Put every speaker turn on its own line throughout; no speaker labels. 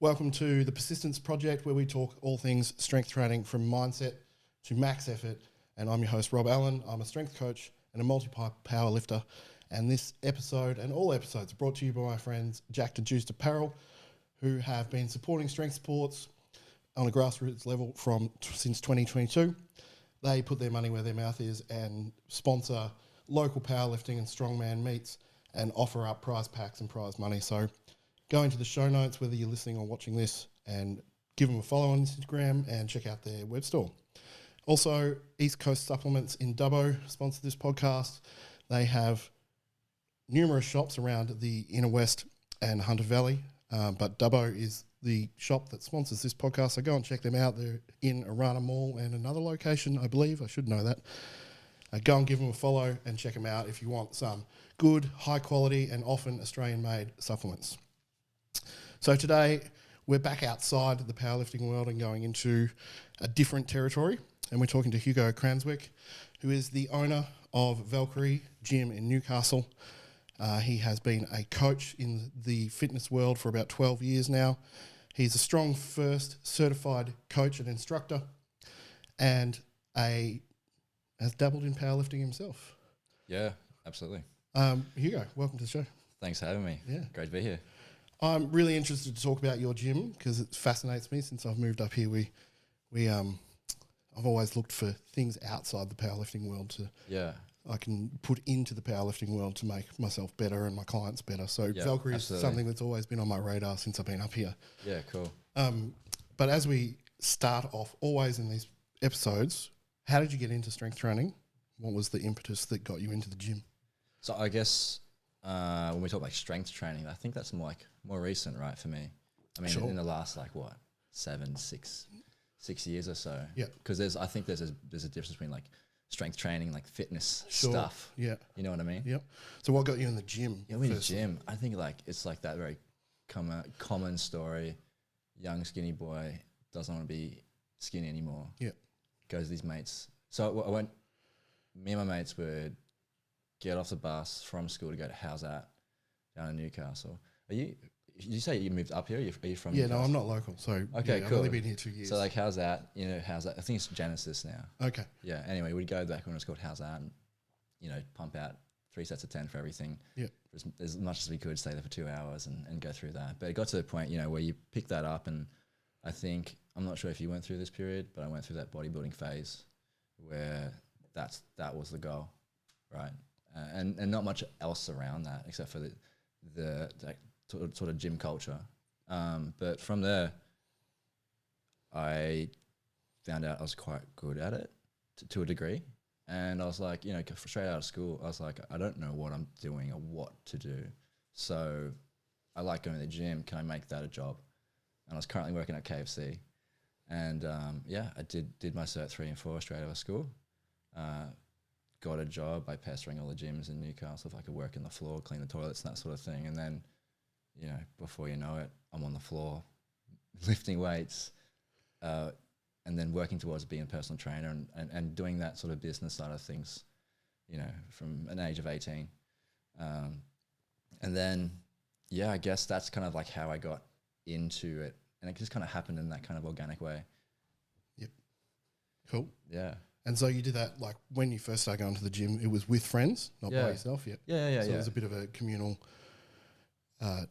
Welcome to the Persistence Project, where we talk all things strength training from mindset to max effort. And I'm your host, Rob Allen. I'm a strength coach and a multi-power lifter. And this episode and all episodes are brought to you by my friends Jack to Juiced Apparel, who have been supporting strength sports on a grassroots level since 2022. They put their money where their mouth is and sponsor local powerlifting and strongman meets and offer up prize packs and prize money. So go into the show notes, whether you're listening or watching this, and give them a follow on Instagram and check out their web store. Also, East Coast Supplements in Dubbo sponsor this podcast. They have numerous shops around the Inner West and Hunter Valley, but Dubbo is the shop that sponsors this podcast, so go and check them out. They're in Arana Mall and another location, I believe. I should know that. Go and give them a follow and check them out if you want some good, high quality and often Australian-made supplements. So today we're back outside the powerlifting world and going into a different territory, and we're talking to Hugo Cranswick, who is the owner of Valkyrie Gym in Newcastle. He has been a coach in the fitness world for about 12 years now. He's a Strong First certified coach and instructor, and has dabbled in powerlifting himself.
Yeah, absolutely.
Hugo, welcome to the show.
Thanks for having me.
Yeah.
Great to be here.
I'm really interested to talk about your gym because it fascinates me. Since I've moved up here, I've always looked for things outside the powerlifting world I can put into the powerlifting world to make myself better and my clients better. So Valkyrie is something that's always been on my radar since I've been up here.
Yeah, cool.
But as we start off, always in these episodes, how did you get into strength training? What was the impetus that got you into the gym?
So I guess when we talk like strength training, I think that's more recent, right, for me. I mean, in the last 6 years or so.
Yeah.
Because I think there's a difference between like strength training, like fitness stuff.
Yeah.
You know what I mean?
Yep. So what got you in the gym?
Yeah, in the gym. I think it's like that very common story. Young skinny boy doesn't want to be skinny anymore. Yeah. Goes to these mates. So me and my mates would get off the bus from school to go to How's That down in Newcastle. Did you say you moved up here? Are you from Newcastle?
No, I'm not local. So
okay,
cool.
I've
only been here 2 years.
So like How's That? How's That? I think it's Genesis now.
Okay.
Yeah. Anyway, we'd go back when it was called How's That and, pump out 3 sets of 10 for everything. Yeah. As much as we could, stay there for 2 hours and go through that. But it got to the point, where you pick that up, and I think, I'm not sure if you went through this period, but I went through that bodybuilding phase where that was the goal, right? And not much else around that except for the sort of gym culture. But from there, I found out I was quite good at it to a degree. And I was like, straight out of school, I was like, I don't know what I'm doing or what to do. So I like going to the gym. Can I make that a job? And I was currently working at KFC. And I did my Cert 3 and 4 straight out of school. Got a job by pestering all the gyms in Newcastle if I could work in the floor, clean the toilets and that sort of thing. And then, before you know it, I'm on the floor lifting weights and then working towards being a personal trainer and doing that sort of business side of things, from an age of 18. And then, I guess that's kind of like how I got into it. And it just kind of happened in that kind of organic way.
Yep. Cool.
Yeah.
And so you did that, like when you first started going to the gym, it was with friends, not by yourself yet.
Yeah.
So it was a bit of a communal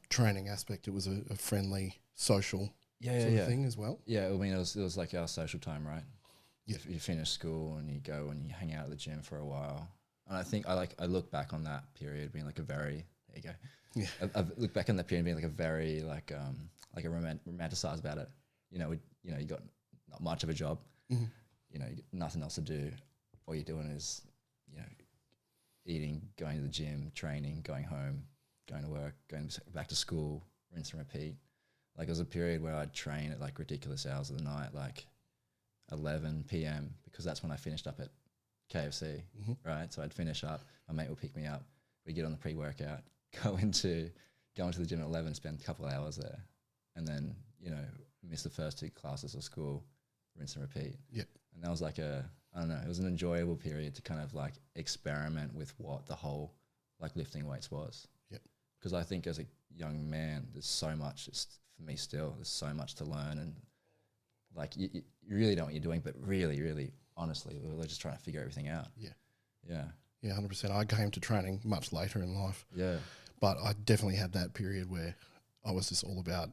training aspect. It was a friendly, social sort of thing as well.
Yeah, I mean, it was like our social time, right?
Yeah.
You finish school and you go and you hang out at the gym for a while. And I think I look back on that period being like a very, there you go. Yeah. I look back on that period being like a very romanticized about it. You got not much of a job. Mm-hmm. You got nothing else to do. All you're doing is, eating, going to the gym, training, going home, going to work, going back to school, rinse and repeat. Like, it was a period where I'd train at like ridiculous hours of the night, like 11 p.m. because that's when I finished up at KFC, right? So I'd finish up, my mate would pick me up, we'd get on the pre-workout, go into the gym at 11, spend a couple of hours there, and then, miss the first 2 classes of school, rinse and repeat. Yep. And that was like it was an enjoyable period to kind of like experiment with what the whole like lifting weights was. Yep. Because I think as a young man, there's so much for me still. There's so much to learn, and like you really know what you're doing, but really, honestly, we're just trying to figure everything out. Yeah,
100%. I came to training much later in life.
Yeah.
But I definitely had that period where I was just all about,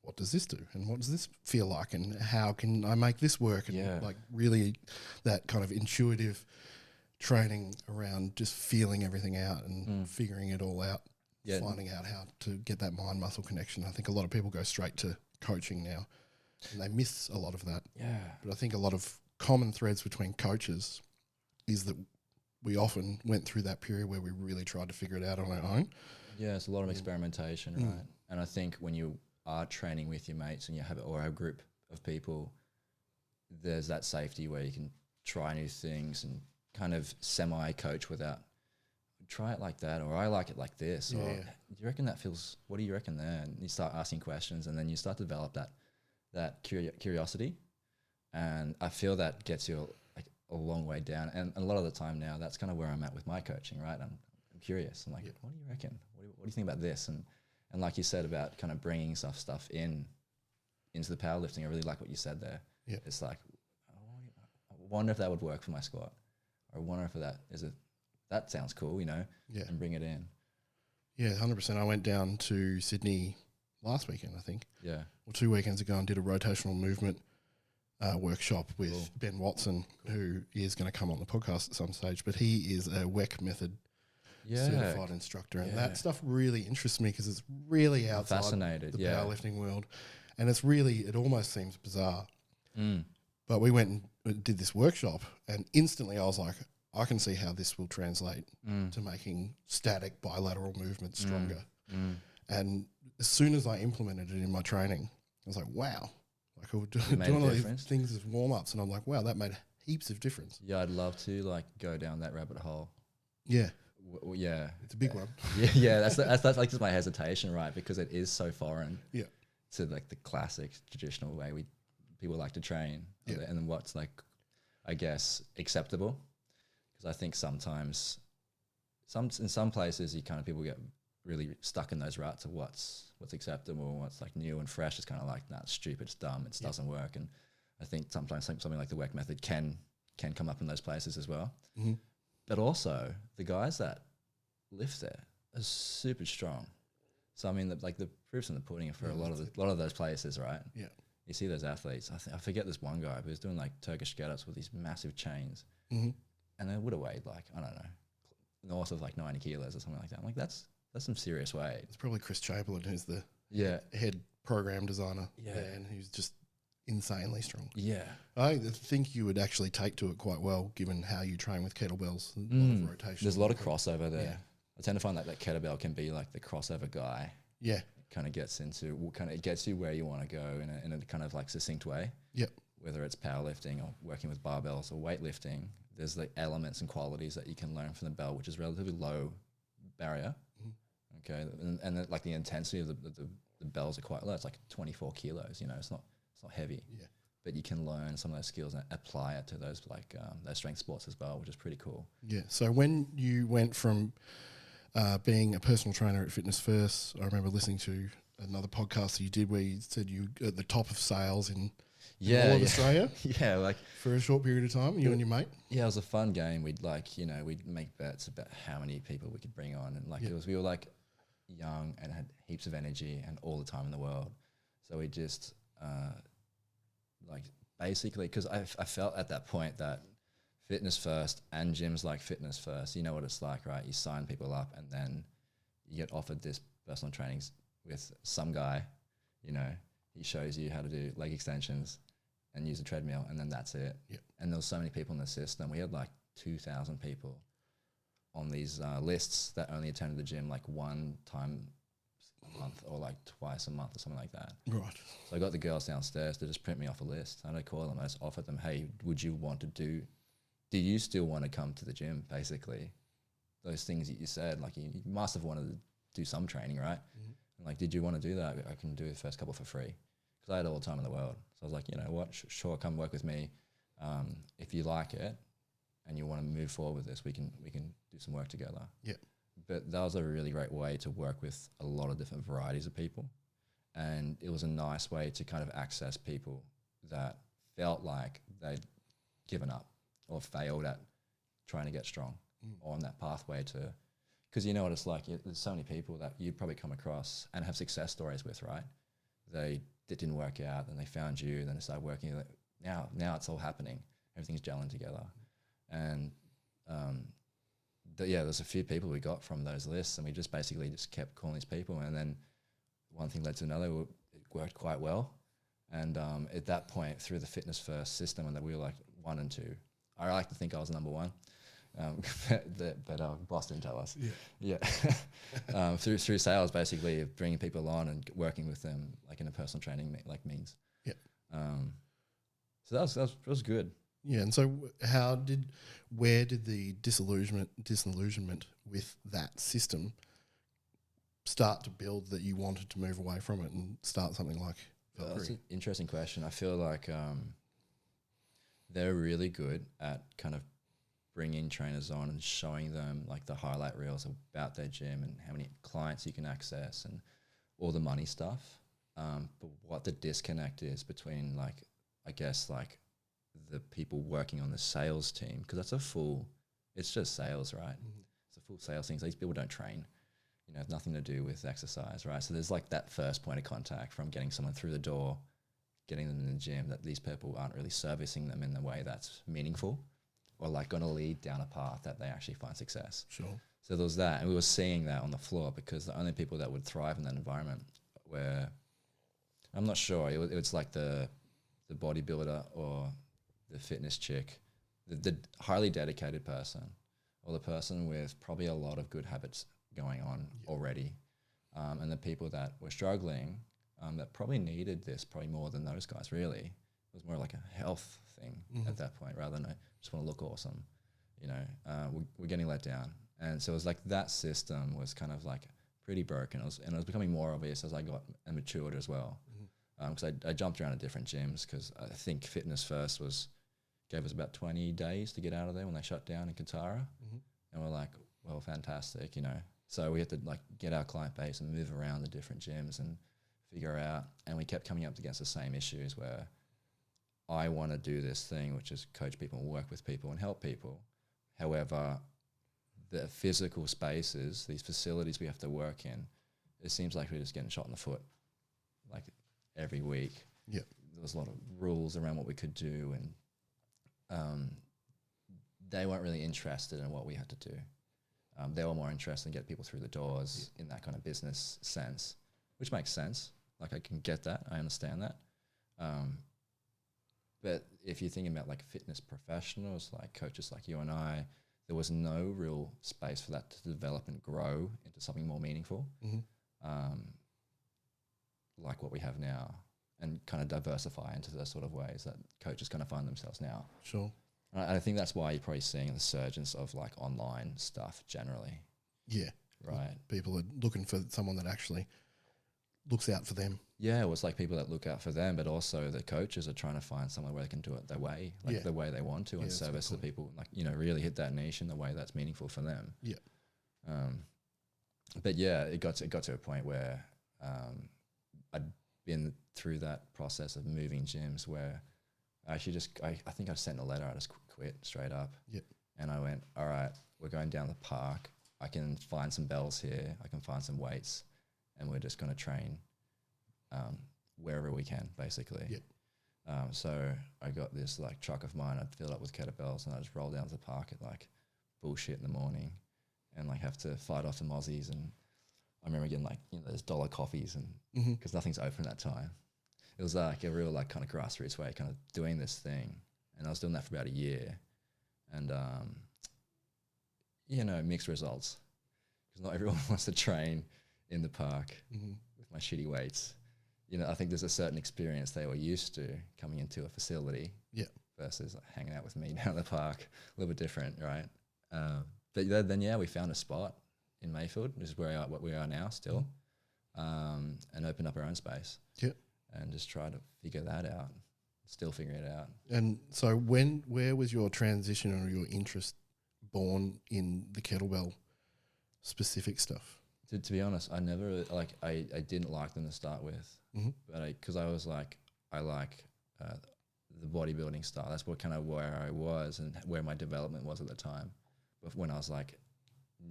what does this do? And what does this feel like? And how can I make this work? And like really that kind of intuitive training around just feeling everything out and figuring it all out, finding out how to get that mind-muscle connection. I think a lot of people go straight to coaching now and they miss a lot of that.
Yeah.
But I think a lot of common threads between coaches is that we often went through that period where we really tried to figure it out on our own.
Yeah, it's a lot of experimentation, right? And I think when you are training with your mates and you have or a group of people, there's that safety where you can try new things and kind of semi-coach without try it like that, or I like it like this, or do you reckon that feels? What do you reckon there? And you start asking questions, and then you start to develop that curiosity, and I feel that gets you like a long way down. And a lot of the time now, that's kind of where I'm at with my coaching, right? I'm curious. I'm like, what do you reckon? What do you think about this? And like you said about kind of bringing stuff into the powerlifting, I really like what you said there.
Yeah.
It's like, I wonder if that would work for my squat. Or I wonder if that sounds cool, you know, and bring it in.
Yeah, 100%. I went down to Sydney last weekend, I think.
Yeah.
Or 2 weekends ago and did a rotational movement workshop with Ben Watson, who is going to come on the podcast at some stage, but he is a WEC method certified instructor. And that stuff really interests me because it's really outside the powerlifting world. And it almost seems bizarre. But we went and did this workshop and instantly I was like, I can see how this will translate to making static bilateral movements stronger. And as soon as I implemented it in my training, I was like, wow. Like I was doing all these things as warm-ups and I'm like, wow, that made heaps of difference.
Yeah, I'd love to like go down that rabbit hole.
Yeah.
Yeah.
It's a big one.
Yeah, that's like just my hesitation, right? Because it is so foreign to like the classic traditional way people like to train. And then what's like, I guess, acceptable. Because I think sometimes in some places people get really stuck in those ruts of what's acceptable, what's like new and fresh. It's kind of like, nah, it's stupid, it's dumb, it doesn't work. And I think sometimes something like the WEC method can come up in those places as well. But also the guys that lift there are super strong. So I mean, the proof's in the pudding for a lot of those places, right? Yeah. You see those athletes. I forget this one guy who was doing like Turkish get-ups with these massive chains. And they would have weighed like, I don't know, north of like 90 kilos or something like that. I'm like, that's some serious weight.
It's probably Chris Chamberlain, who's the head program designer there, and who's just insanely strong. Yeah. I think you would actually take to it quite well, given how you train with kettlebells. A lot of rotation.
There's a lot of crossover there. I tend to find that kettlebell can be like the crossover guy. Yeah. Kind of gets you where you want to go in a kind of like succinct way. Yep. Whether it's powerlifting or working with barbells or weightlifting, there's the elements and qualities that you can learn from the bell, which is relatively low barrier. Okay, and like the intensity of the bells are quite low. It's like 24 kilos. You know, it's not heavy. Yeah. But you can learn some of those skills and apply it to those those strength sports as well, which is pretty cool. Yeah. So when you went from being a personal trainer at Fitness First, I remember listening to another podcast that you did where you said you at the top of sales in all of Australia. Yeah, like for a short period of time, you and your mate. Yeah, it was a fun game. We'd make bets about how many people we could bring on, and we were like young and had heaps of energy and all the time in the world. So we just basically, because I felt at that point that Fitness First and gyms like Fitness First, you know what it's like, right? You sign people up and then you get offered this personal trainings with some guy, you know, he shows you how to do leg extensions and use a treadmill, and then that's it. Yep. And there was so many people in the system. We had like 2,000 people on these lists that only attended the gym like one time a month or like twice a month or something like that. Right. So I got the girls downstairs to just print me off a list. And I called them. I just offered them, hey, do you still want to come to the gym, basically? Those things that you said, like you must have wanted to do some training, right? Mm-hmm. And like, did you want to do that? I can do the first couple for free. Because I had all the time in the world. So I was like, you know what, sure, come work with me. If you like it and you want to move forward with this, we can do some work together. Yeah. But that was a really great way to work with a lot of different varieties of people. and it was a nice way to kind of access people that felt like they'd given up or failed at trying to get strong or on that pathway to, because you know what it's like, there's so many people that you probably come across and have success stories with, right? It didn't work out, then they found you, then they started working. Now it's all happening. Everything's gelling together. And there's a few people we got from those lists, and we just basically just kept calling these people, and then one thing led to another. It worked quite well. And at that point, through the Fitness First system, and that we were like 1 and 2. I like to think I was number 1. But boss didn't tell us. Through sales, basically bringing people on and working with them like in a personal training means. So that was good.
Yeah, and so where did the disillusionment with that system start to build that you wanted to move away from it and start something like Valkyrie?
That's an interesting question. I feel like they're really good at kind of bringing trainers on and showing them like the highlight reels about their gym and how many clients you can access and all the money stuff. But what the disconnect is between like, I guess like the people working on the sales team, because it's just sales, right? It's a full sales thing. So these people don't train, have nothing to do with exercise, right? So there's like that first point of contact from getting someone through the door, getting them in the gym, that these people aren't really servicing them in the way that's meaningful or like going to lead down a path that they actually find success.
Sure.
So there was that, and we were seeing that on the floor, because the only people that would thrive in that environment were, I'm not sure, it was like the bodybuilder or the fitness chick, the highly dedicated person, or the person with probably a lot of good habits going on already, and the people that were struggling, that probably needed this probably more than those guys. Really, it was more like a health thing at that point, rather than I just want to look awesome. We're getting let down, and so it was like that system was kind of like pretty broken. It was becoming more obvious as I got and matured as well, because I jumped around to different gyms, because I think Fitness First gave us about 20 days to get out of there when they shut down in Katara, and we're like, well, fantastic, So we had to like get our client base and move around the different gyms and figure out, and we kept coming up against the same issues where I want to do this thing, which is coach people and work with people and help people. However, the physical spaces, these facilities we have to work in, it seems like we're just getting shot in the foot like every week.
Yep.
There was a lot of rules around what we could do, and they weren't really interested in what we had to do. They were more interested in getting people through the doors in that kind of business sense, which makes sense. Like, I can get that. I understand that. But if you're thinking about like fitness professionals, like coaches like you and I, there was no real space for that to develop and grow into something more meaningful, like what we have now, and kind of diversify into the sort of ways that coaches kind of find themselves now.
Sure.
And I think that's why you're probably seeing the surgence of like online stuff generally.
Yeah.
Right.
People are looking for someone that actually looks out for them.
Yeah, it was like people that look out for them, but also the coaches are trying to find someone where they can do it their way, like the way they want to, and service the people, like, really hit that niche in the way that's meaningful for them.
Yeah.
But yeah, it got to a point where I'd been through that process of moving gyms where I think I sent a letter, I just quit straight up.
Yep.
And I went, all right, we're going down the park. I can find some bells here. I can find some weights, and we're just going to train wherever we can, basically.
Yep.
So I got this like truck of mine. I'd fill up with kettlebells, and I just roll down to the park at like bullshit in the morning, and like have to fight off the Aussies. And I remember getting like those dollar coffees, and because nothing's open at that time. It was like a real like kind of grassroots way, kind of doing this thing, and I was doing that for about a year, and mixed results, because not everyone wants to train in the park with my shitty weights. I think there's a certain experience they were used to coming into a facility versus like hanging out with me down the park. A little bit different, right? But then we found a spot in Mayfield, which is where we are now still, and opened up our own space.
Yep.
And just try to figure that out, still figuring it out.
And so where was your transition or your interest born in the kettlebell specific stuff?
To be honest, I never like I didn't like them to start with, but because I was like I like the bodybuilding style. That's what kind of where I was and where my development was at the time, but when I was like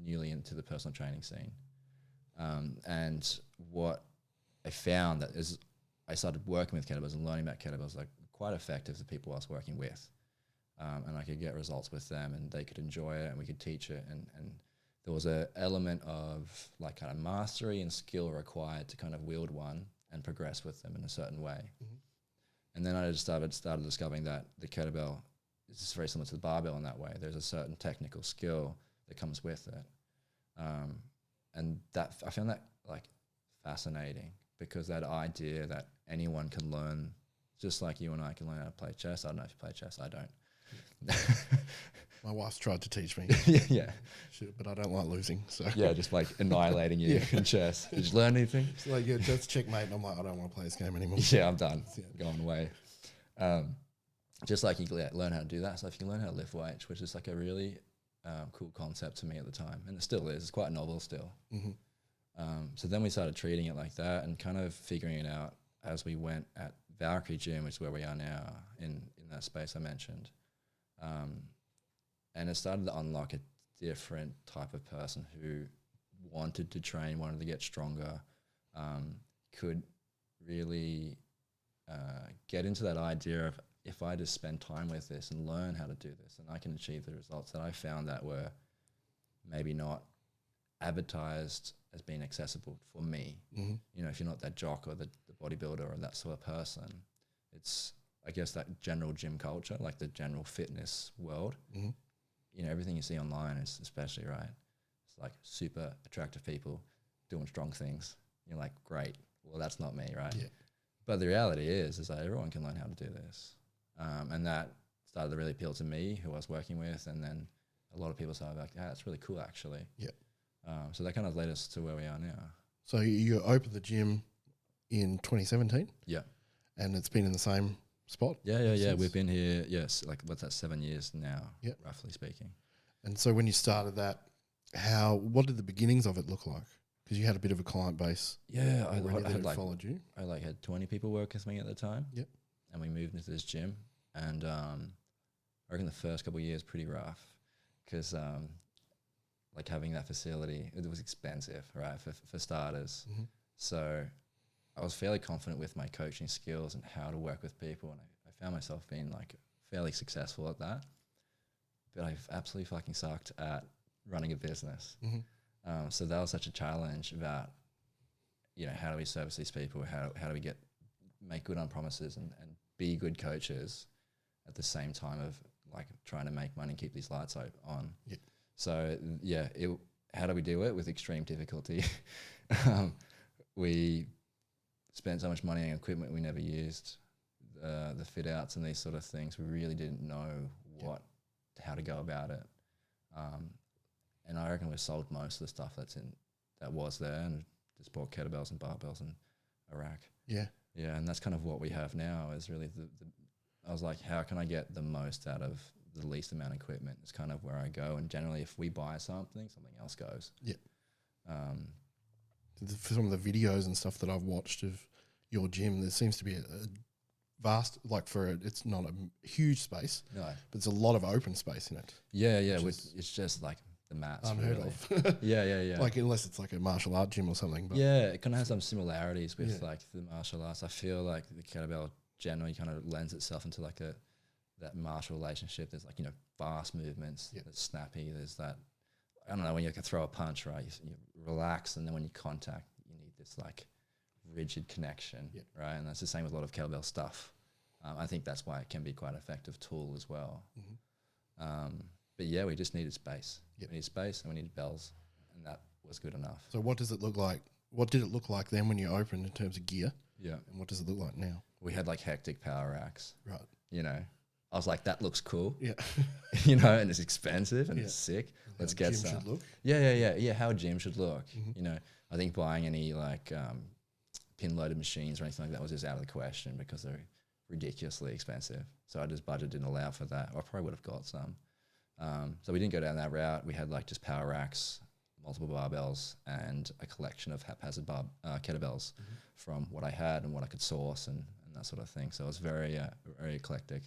newly into the personal training scene, and what I found that is I started working with kettlebells and learning about kettlebells like quite effective to people I was working with, and I could get results with them and they could enjoy it and we could teach it, and there was a element of like kind of mastery and skill required to kind of wield one and progress with them in a certain way. And then I just started discovering that the kettlebell is very similar to the barbell in that way. There's a certain technical skill that comes with it, and that I found that like fascinating, because that idea that anyone can learn, just like you and I can learn how to play chess. I don't know if you play chess. I don't.
My wife's tried to teach me.
Yeah.
But I don't like losing. So
Yeah, just like annihilating you in chess. Did you learn anything?
It's like, yeah, that's checkmate. And I'm like, I don't want to play this game anymore.
Yeah, I'm done. Going away. Just like you learn how to do that. So if you can learn how to lift weights, which is like a really cool concept to me at the time, and it still is. It's quite novel still. So then we started treating it like that and kind of figuring it out as we went at Valkyrie Gym, which is where we are now in that space I mentioned. And it started to unlock a different type of person who wanted to train, wanted to get stronger, could really get into that idea of, if I just spend time with this and learn how to do this, and I can achieve the results that I found that were maybe not advertised as being accessible for me. You know, if you're not that jock or the bodybuilder or that sort of person, it's, I guess, that general gym culture, like the general fitness world. You know, everything you see online is especially, right? It's like super attractive people doing strong things. You're like, great. Well, that's not me, right? Yeah. But the reality is that everyone can learn how to do this. And that started to really appeal to me, who I was working with. And then a lot of people started like, that's really cool, actually. Yeah. So that kind of led us to where we are now.
So you opened the gym in 2017?
Yeah.
And it's been in the same spot?
Yeah. We've been here, yes, like what's that, 7 years now, roughly speaking.
And so when you started that, what did the beginnings of it look like? Because you had a bit of a client base.
Yeah, I
had like followed you.
I like had 20 people work with me at the time.
Yep.
And we moved into this gym, and I reckon the first couple of years pretty rough, because like having that facility, it was expensive, right, for starters. So I was fairly confident with my coaching skills and how to work with people, and I found myself being like fairly successful at that. But I've absolutely fucking sucked at running a business. So that was such a challenge about, you know, how do we service these people? How do we make good on promises and be good coaches at the same time of like trying to make money and keep these lights on. Yep. So yeah, how do we do it with extreme difficulty? We spent so much money on equipment we never used, the fit outs and these sort of things. We really didn't know how to go about it. And I reckon we sold most of the stuff that was there, and just bought kettlebells and barbells and a rack. Yeah. Yeah, and that's kind of what we have now is really I was like, how can I get the most out of the least amount of equipment? It's kind of where I go. And generally, if we buy something else goes. Yeah.
For some of the videos and stuff that I've watched of your gym, there seems to be a vast, like it's not a huge space, no, but there's a lot of open space in it.
Yeah, it's just like the mats.
Unheard of.
Yeah.
Like unless it's like a martial art gym or something. But
yeah, it kind of has some similarities with like the martial arts. I feel like the kettlebell generally kind of lends itself into like that martial relationship. There's like, you know, fast movements, that's snappy. There's that, I don't know, when you can throw a punch, right, you relax, and then when you contact, you need this like rigid connection, right? And that's the same with a lot of kettlebell stuff. I think that's why it can be quite an effective tool as well. But yeah, we just needed space. We needed space and we needed bells, and that was good enough.
So what does it look like? What did it look like then when you opened in terms of gear?
Yeah.
And what does it look like now?
We had like hectic power racks.
Right.
You know, I was like, that looks cool.
Yeah.
You know, and it's expensive and it's sick. Let's get some.
How a gym should look.
Yeah, how a gym should look. You know, I think buying any like pin-loaded machines or anything like that was just out of the question because they're ridiculously expensive. So I just budget didn't allow for that. Or I probably would have got some. So we didn't go down that route. We had like just power racks, multiple barbells and a collection of haphazard kettlebells from what I had and what I could source and that sort of thing. So it was very eclectic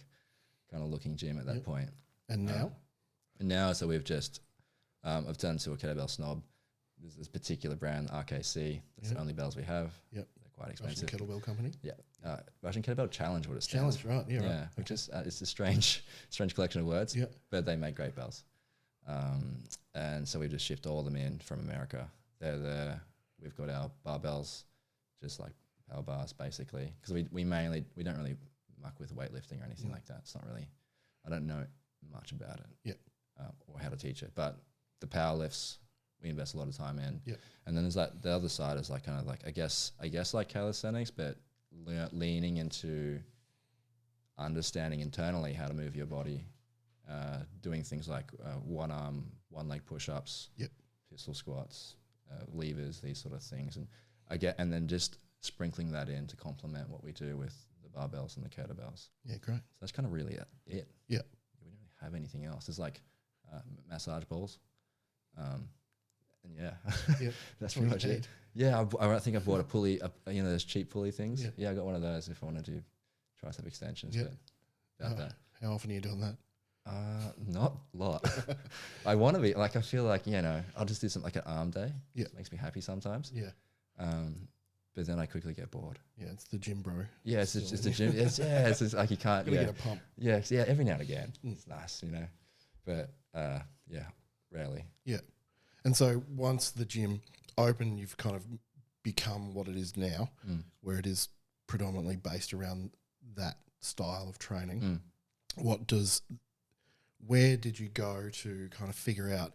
kind of looking gym at that point.
And now?
And now, so we've just, I've done to a kettlebell snob. There's this particular brand, RKC. That's the only bells we have.
Yep.
They're quite expensive.
Russian Kettlebell Company?
Yeah. Russian Kettlebell Challenge, what it stands for.
Challenge, right. Yeah,
Yeah.
right.
Which is, it's a strange collection of words, but they make great bells. And so we just shipped all of them in from America. They're there. We've got our barbells, just like power bars, basically. Because we don't really muck with weightlifting or anything like that. It's not really, I don't know much about it or how to teach it. But the power lifts, we invest a lot of time in. And then there's like the other side is like kind of like, I guess like calisthenics, but leaning into understanding internally how to move your body, doing things like one leg push-ups, pistol squats, levers, these sort of things. And then just sprinkling that in to complement what we do with the barbells and the kettlebells.
Yeah, great.
So that's kind of really it.
Yeah.
We don't really have anything else. There's like massage balls. And that's pretty much it. Yeah, I think I bought a pulley, those cheap pulley things. Yeah, I got one of those if I wanted to tricep extensions. But about that.
How often are you doing that?
Not a lot. I want to be, like, I feel like, I'll just do something like an arm day.
Yeah.
It makes me happy sometimes.
Yeah.
But then I quickly get bored.
Yeah, it's the gym bro.
Yeah, it's just a gym. It's just like you can't.
Gotta get a pump.
Yeah, every now and again. It's nice, But rarely.
Yeah. And so once the gym opened, you've kind of become what it is now, where it is predominantly based around that style of training. Where did you go to kind of figure out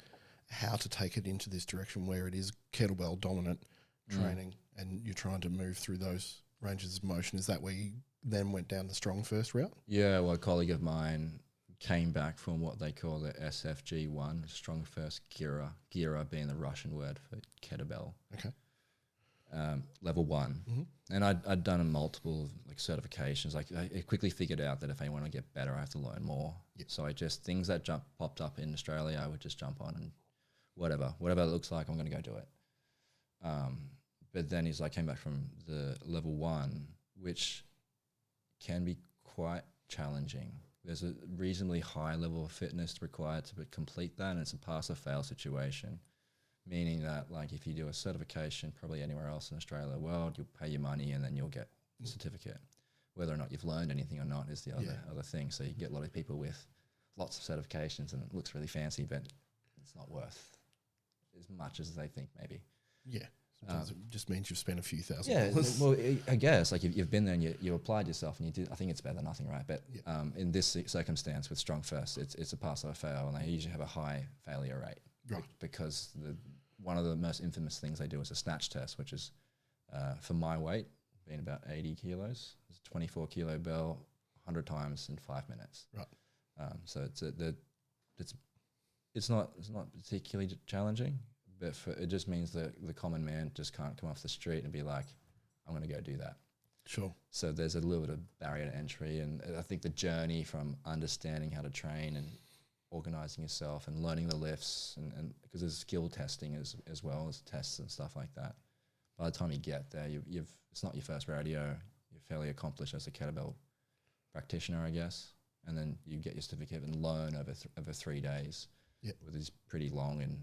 how to take it into this direction where it is kettlebell dominant training and you're trying to move through those ranges of motion? Is that where you then went down the strong first route? Yeah,
well, a colleague of mine came back from what they call the SFG1, strong first Gira being the Russian word for kettlebell.
Okay.
Level 1. And I'd done multiple certifications. Like I quickly figured out that if I want to get better, I have to learn more. So I just, things that popped up in Australia, I would just jump on and whatever it looks like, I'm going to go do it. But then came back from the level 1, which can be quite challenging. There's a reasonably high level of fitness required to complete that, and it's a pass or fail situation. Meaning that, like, if you do a certification, probably anywhere else in Australia or the world, you'll pay your money and then you'll get a certificate. Whether or not you've learned anything or not is the other thing. So you get a lot of people with lots of certifications and it looks really fancy, but it's not worth as much as they think maybe. Yeah. Sometimes it just means you've spent a few $1,000. Well, I guess, like, you've been there and you applied yourself and you did. I think it's better than nothing, right? But in this circumstance with Strong First, it's a pass or a fail, and they usually have a high failure rate.
Right.
Because one of the most infamous things they do is a snatch test, which is, for my weight, being about 80 kilos, it's a 24 kilo bell, 100 times in 5 minutes.
Right.
So it's not particularly challenging, but it just means that the common man just can't come off the street and be like, I'm going to go do that.
Sure.
So there's a little bit of barrier to entry, and I think the journey from understanding how to train and organizing yourself and learning the lifts, and because there's skill testing as well as tests and stuff like that. By the time you get there, it's not your first rodeo. You're fairly accomplished as a kettlebell practitioner, I guess. And then you get your certificate and learn over 3 days with these pretty long and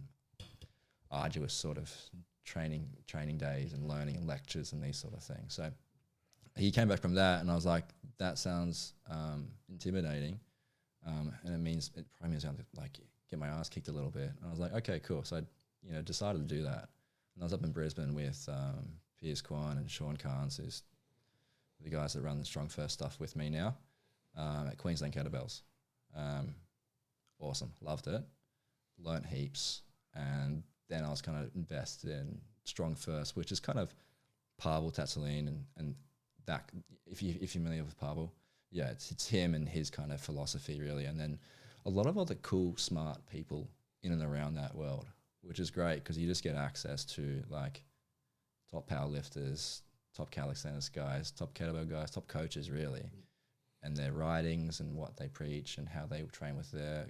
arduous sort of training days and learning and lectures and these sort of things. So he came back from that, and I was like, that sounds intimidating. And it probably means I have to, like, get my ass kicked a little bit. And I was like, okay, cool. So I decided to do that. And I was up in Brisbane with Piers Kwan and Sean Carnes, who's the guys that run the Strong First stuff with me now, at Queensland Kettlebells. Awesome. Loved it. Learnt heaps. And then I was kind of invested in Strong First, which is kind of Pavel Tatsalin and that, if you're familiar with Pavel. Yeah, it's him and his kind of philosophy, really. And then a lot of other cool, smart people in and around that world, which is great because you just get access to, like, top powerlifters, top calisthenics guys, top kettlebell guys, top coaches, really, and their writings and what they preach and how they train with their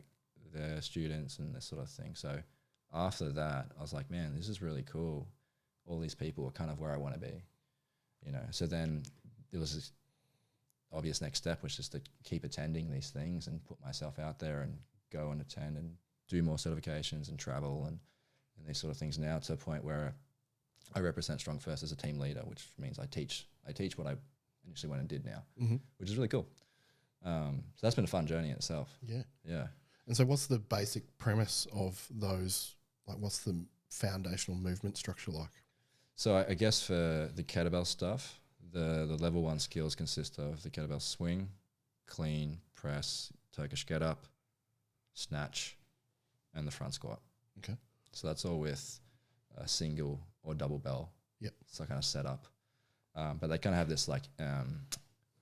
students and this sort of thing. So after that, I was like, man, this is really cool. All these people are kind of where I want to be, you know. So then there was this obvious next step, which is to keep attending these things and put myself out there and go and attend and do more certifications and travel and these sort of things, now to a point where I represent Strong First as a team leader, which means I teach what I initially went and did now, which is really cool. So that's been a fun journey in itself.
Yeah.
Yeah.
And so what's the basic premise of those, like what's the foundational movement structure like?
So I guess for the kettlebell stuff, the level 1 skills consist of the kettlebell swing, clean, press, Turkish get up, snatch, and the front squat.
Okay.
So that's all with a single or double bell.
Yep.
So kind of set up. But they kind of have this like, how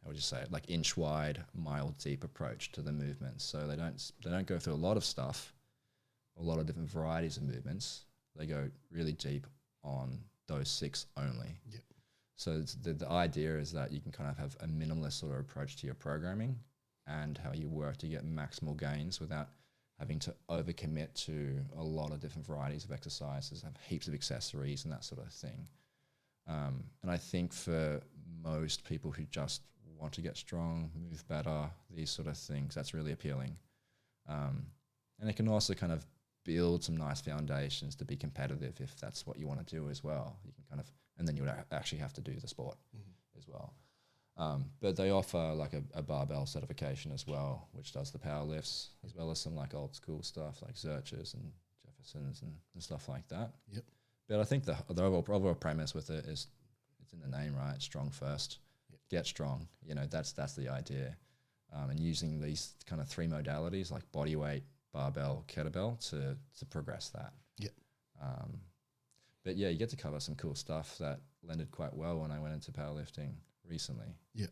would you say it? Like inch wide, mile deep approach to the movements. So they don't go through a lot of stuff, a lot of different varieties of movements. They go really deep on those 6 only.
Yep.
So the idea is that you can kind of have a minimalist sort of approach to your programming and how you work to get maximal gains without having to overcommit to a lot of different varieties of exercises, have heaps of accessories and that sort of thing. And I think for most people who just want to get strong, move better, these sort of things, that's really appealing. And it can also kind of build some nice foundations to be competitive if that's what you want to do as well. You can kind of, and then you would actually have to do the sport as well. But they offer like a barbell certification as well, which does the power lifts, as well as some like old school stuff like Zurches and Jeffersons and stuff like that.
Yep.
But I think the overall premise with it is, it's in the name, right? Strong first, get strong. You know, that's the idea. And using these kind of 3 modalities like body weight, barbell, kettlebell to progress that.
Yep.
But yeah, you get to cover some cool stuff that landed quite well when I went into powerlifting recently.
Yep.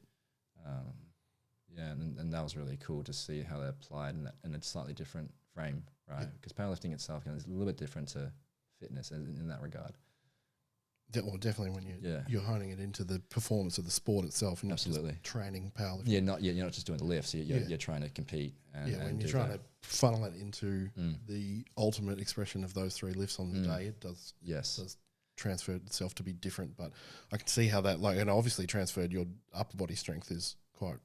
Yeah, and that was really cool to see how they applied in a slightly different frame, right? Because powerlifting itself is a little bit different to fitness in that regard.
Well, definitely when you're honing it into the performance of the sport itself, and not just training powerlifting.
Yeah, you're not just doing the lifts. You're trying to compete.
When you're trying to funnel it into the ultimate expression of those 3 lifts on the day, it does transfer itself to be different. But I can see how that, and obviously transferred your upper body strength is quite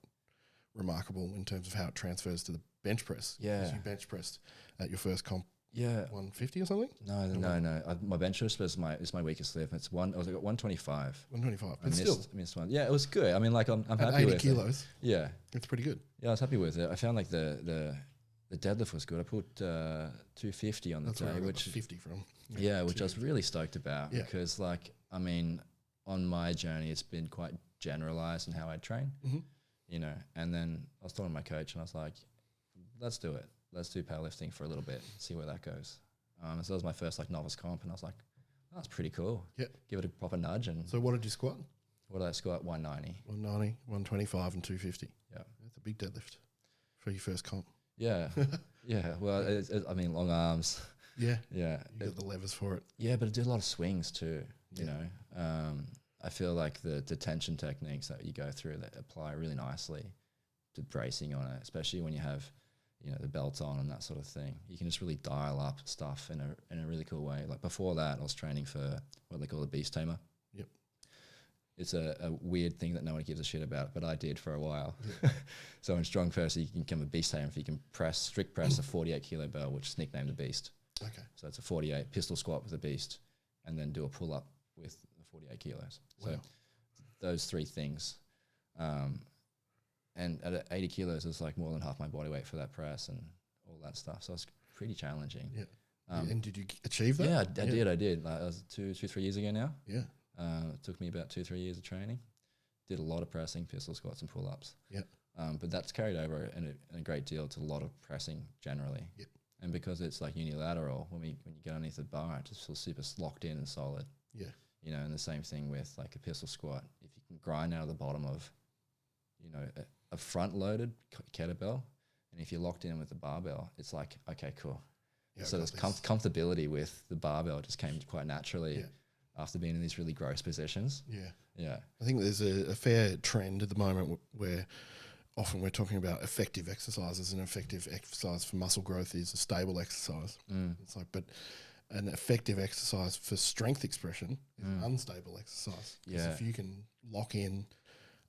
remarkable in terms of how it transfers to the bench press.
Yeah,
you bench pressed at your first comp.
Yeah,
150 or something.
No. My bench press is my weakest lift. It's I was like 125.
125.
But missed one. Yeah, it was good. I mean, like I'm happy
80
with
kilos.
It. Yeah,
it's pretty good.
Yeah, I was happy with it. I found like the deadlift was good. I put 250 on the day,
where I
which
got 50 from.
Yeah, which I was really stoked about because, like, I mean, on my journey, it's been quite generalized in how I train. You know, and then I was talking to my coach, and I was like, "Let's do it. Let's do powerlifting for a little bit, see where that goes." So that was my first like novice comp, and I was like, oh, "That's pretty cool."
Yeah,
give it a proper nudge. And
so, what did you squat?
What did I squat? 190,
125, and 250.
Yeah,
that's a big deadlift for your first comp.
Yeah, yeah. Well, I mean, long arms.
Yeah,
yeah.
You got the levers for it.
Yeah, but it did a lot of swings too. You know, I feel like the tension techniques that you go through that apply really nicely to bracing on it, especially when you have, you know, the belt on and that sort of thing. You can just really dial up stuff in a really cool way. Like before that, I was training for what they call the beast tamer.
Yep.
It's a weird thing that no one gives a shit about, but I did for a while. Yep. So in strong first, you can become a beast tamer if you can strict press a 48 kilo bell, which is nicknamed the beast.
Okay.
So it's a 48 pistol squat with a beast, and then do a pull up with 48 kilos. So those 3 things. And at 80 kilos, it's like more than half my body weight for that press and all that stuff. So it's pretty challenging.
Yeah. And did you achieve that?
Yeah, I did. Like, that was 2-3 years ago now.
Yeah.
It took me about 2-3 years of training. Did a lot of pressing, pistol squats and pull-ups.
Yeah.
But that's carried over in a great deal to a lot of pressing generally.
Yep.
And because it's like unilateral, when you get underneath the bar, it just feels super locked in and solid.
Yeah.
You know, and the same thing with like a pistol squat. If you can grind out of the bottom of, you know, a front-loaded kettlebell, and if you're locked in with the barbell, it's like, okay, cool. Yeah, so this comfortability with the barbell just came quite naturally after being in these really gross positions.
Yeah.
Yeah.
I think there's a fair trend at the moment where often we're talking about effective exercises, and effective exercise for muscle growth is a stable exercise. It's like, but an effective exercise for strength expression is unstable exercise. Because if you can lock in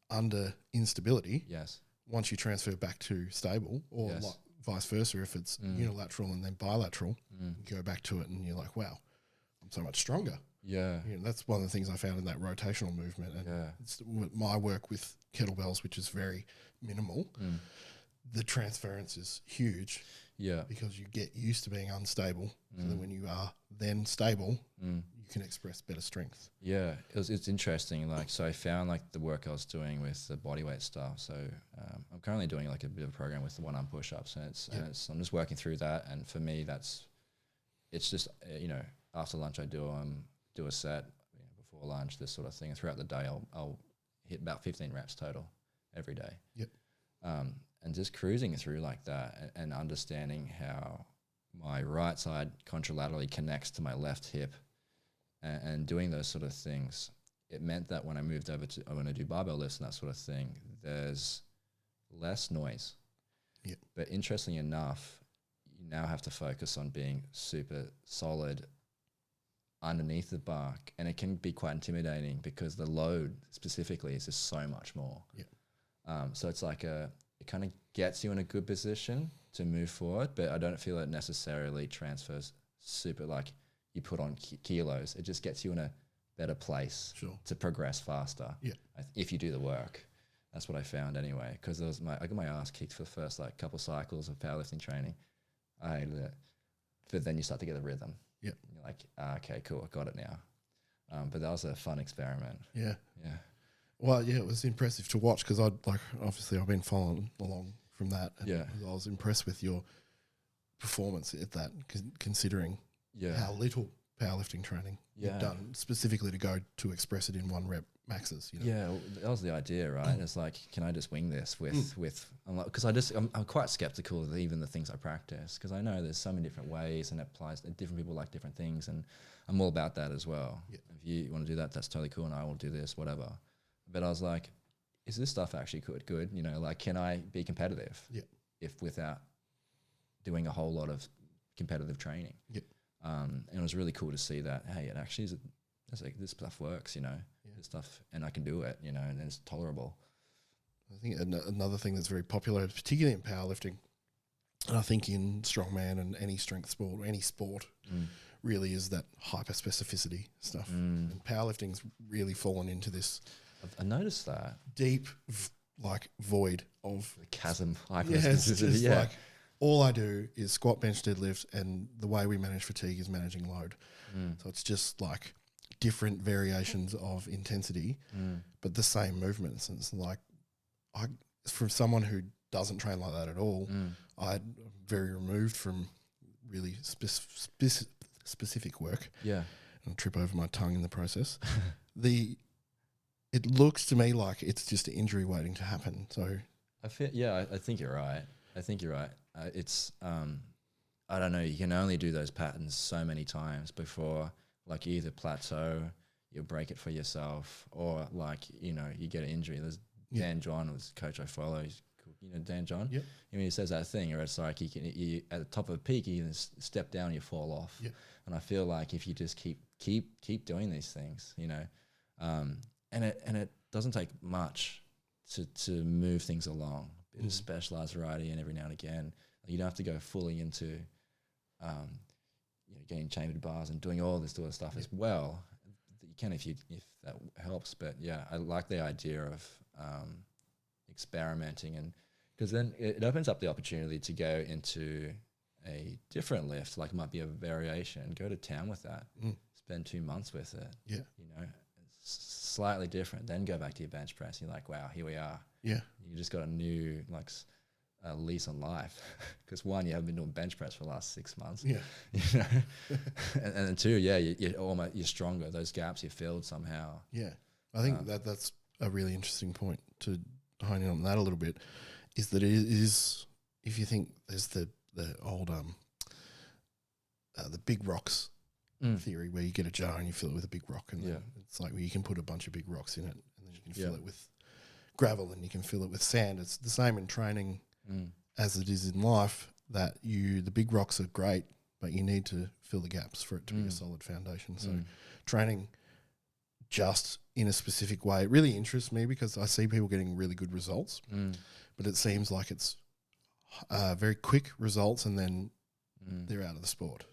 under instability, once you transfer back to stable, or like vice versa, if it's unilateral and then bilateral, you go back to it and you're like, wow, I'm so much stronger.
Yeah.
That's one of the things I found in that rotational movement. And it's my work with kettlebells, which is very minimal, the transference is huge.
Yeah.
Because you get used to being unstable. So that when you are then stable, you can express better strength.
Yeah. It's interesting. Like, so I found like the work I was doing with the bodyweight stuff. So I'm currently doing like a bit of a program with the one-arm push-ups, and I'm just working through that. And for me, it's just, after lunch I do a set before lunch, this sort of thing. And throughout the day, I'll hit about 15 reps total every day.
Yep.
And just cruising through like that and understanding how my right side contralaterally connects to my left hip and doing those sort of things, it meant that when I moved over to, when I do barbell lifts and that sort of thing, there's less noise.
Yep.
But interestingly enough, you now have to focus on being super solid underneath the bar, and it can be quite intimidating because the load specifically is just so much more.
Yep.
So it's like it kind of gets you in a good position to move forward, but I don't feel it necessarily transfers super, like you put on kilos. It just gets you in a better place to progress faster.
Yeah.
If you do the work. That's what I found anyway, because I got my ass kicked for the first like couple cycles of powerlifting training. I hated it. But then you start to get the rhythm.
Yeah.
You're like, okay, cool, I got it now. But that was a fun experiment.
Yeah.
Yeah.
Well, yeah, it was impressive to watch because obviously I've been following along from that. And I was impressed with your performance at that, considering how little powerlifting training you've done specifically to go to express it in one rep maxes.
Yeah, well, that was the idea, right? It's like, can I just wing this with because I'm quite skeptical of even the things I practice, because I know there's so many different ways and it applies. Different people like different things, and I'm all about that as well. Yeah. If you want to do that, that's totally cool, and I will do this, whatever. But I was like, is this stuff actually good? Like, can I be competitive?
Yeah.
If without doing a whole lot of competitive training.
Yeah.
And it was really cool to see that, hey, it actually is, it's like this stuff works, this stuff, and I can do it, and it's tolerable.
I think another thing that's very popular, particularly in powerlifting, and I think in strongman and any strength sport, or any sport, really is that hyper specificity stuff. And powerlifting's really fallen into this.
I noticed that
deep, void of
the chasm.
Like all I do is squat, bench, deadlift, and the way we manage fatigue is managing load. So it's just like different variations of intensity, but the same movements. And it's like, from someone who doesn't train like that at all, I'm very removed from really specific work.
Yeah,
I'll trip over my tongue in the process. It looks to me like it's just an injury waiting to happen. So
I think you're right. It's I don't know. You can only do those patterns so many times before, like, you either plateau, you break it for yourself, or you get an injury. There's Dan John was a coach I follow. He's cool. Dan John.
Yeah.
He says that thing where it's like you at the top of a peak, you can step down, you fall off.
Yeah.
And I feel like if you just keep doing these things, and it doesn't take much to move things along. A bit of specialized variety, and every now and again, you don't have to go fully into getting chambered bars and doing all this sort of stuff as well. You can if that helps. But yeah, I like the idea of experimenting, and because then it opens up the opportunity to go into a different lift, like it might be a variation, go to town with that, spend 2 months with it.
Yeah.
Slightly different, then go back to your bench press. You're like, wow, here we are.
Yeah.
You just got a new lease on life, because one, you haven't been doing bench press for the last 6 months.
Yeah.
And then two, you're stronger. Those gaps you filled somehow.
Yeah. I think that's a really interesting point to hone in on that a little bit, is that it is, if you think there's the old the big rocks theory, where you get a jar and you fill it with a big rock, and it's like, where you can put a bunch of big rocks in it, and then you can fill it with gravel, and you can fill it with sand. It's the same in training as it is in life, that the big rocks are great but you need to fill the gaps for it to be a solid foundation. So training just in a specific way, it really interests me because I see people getting really good results, but it seems like it's very quick results and then they're out of the sport.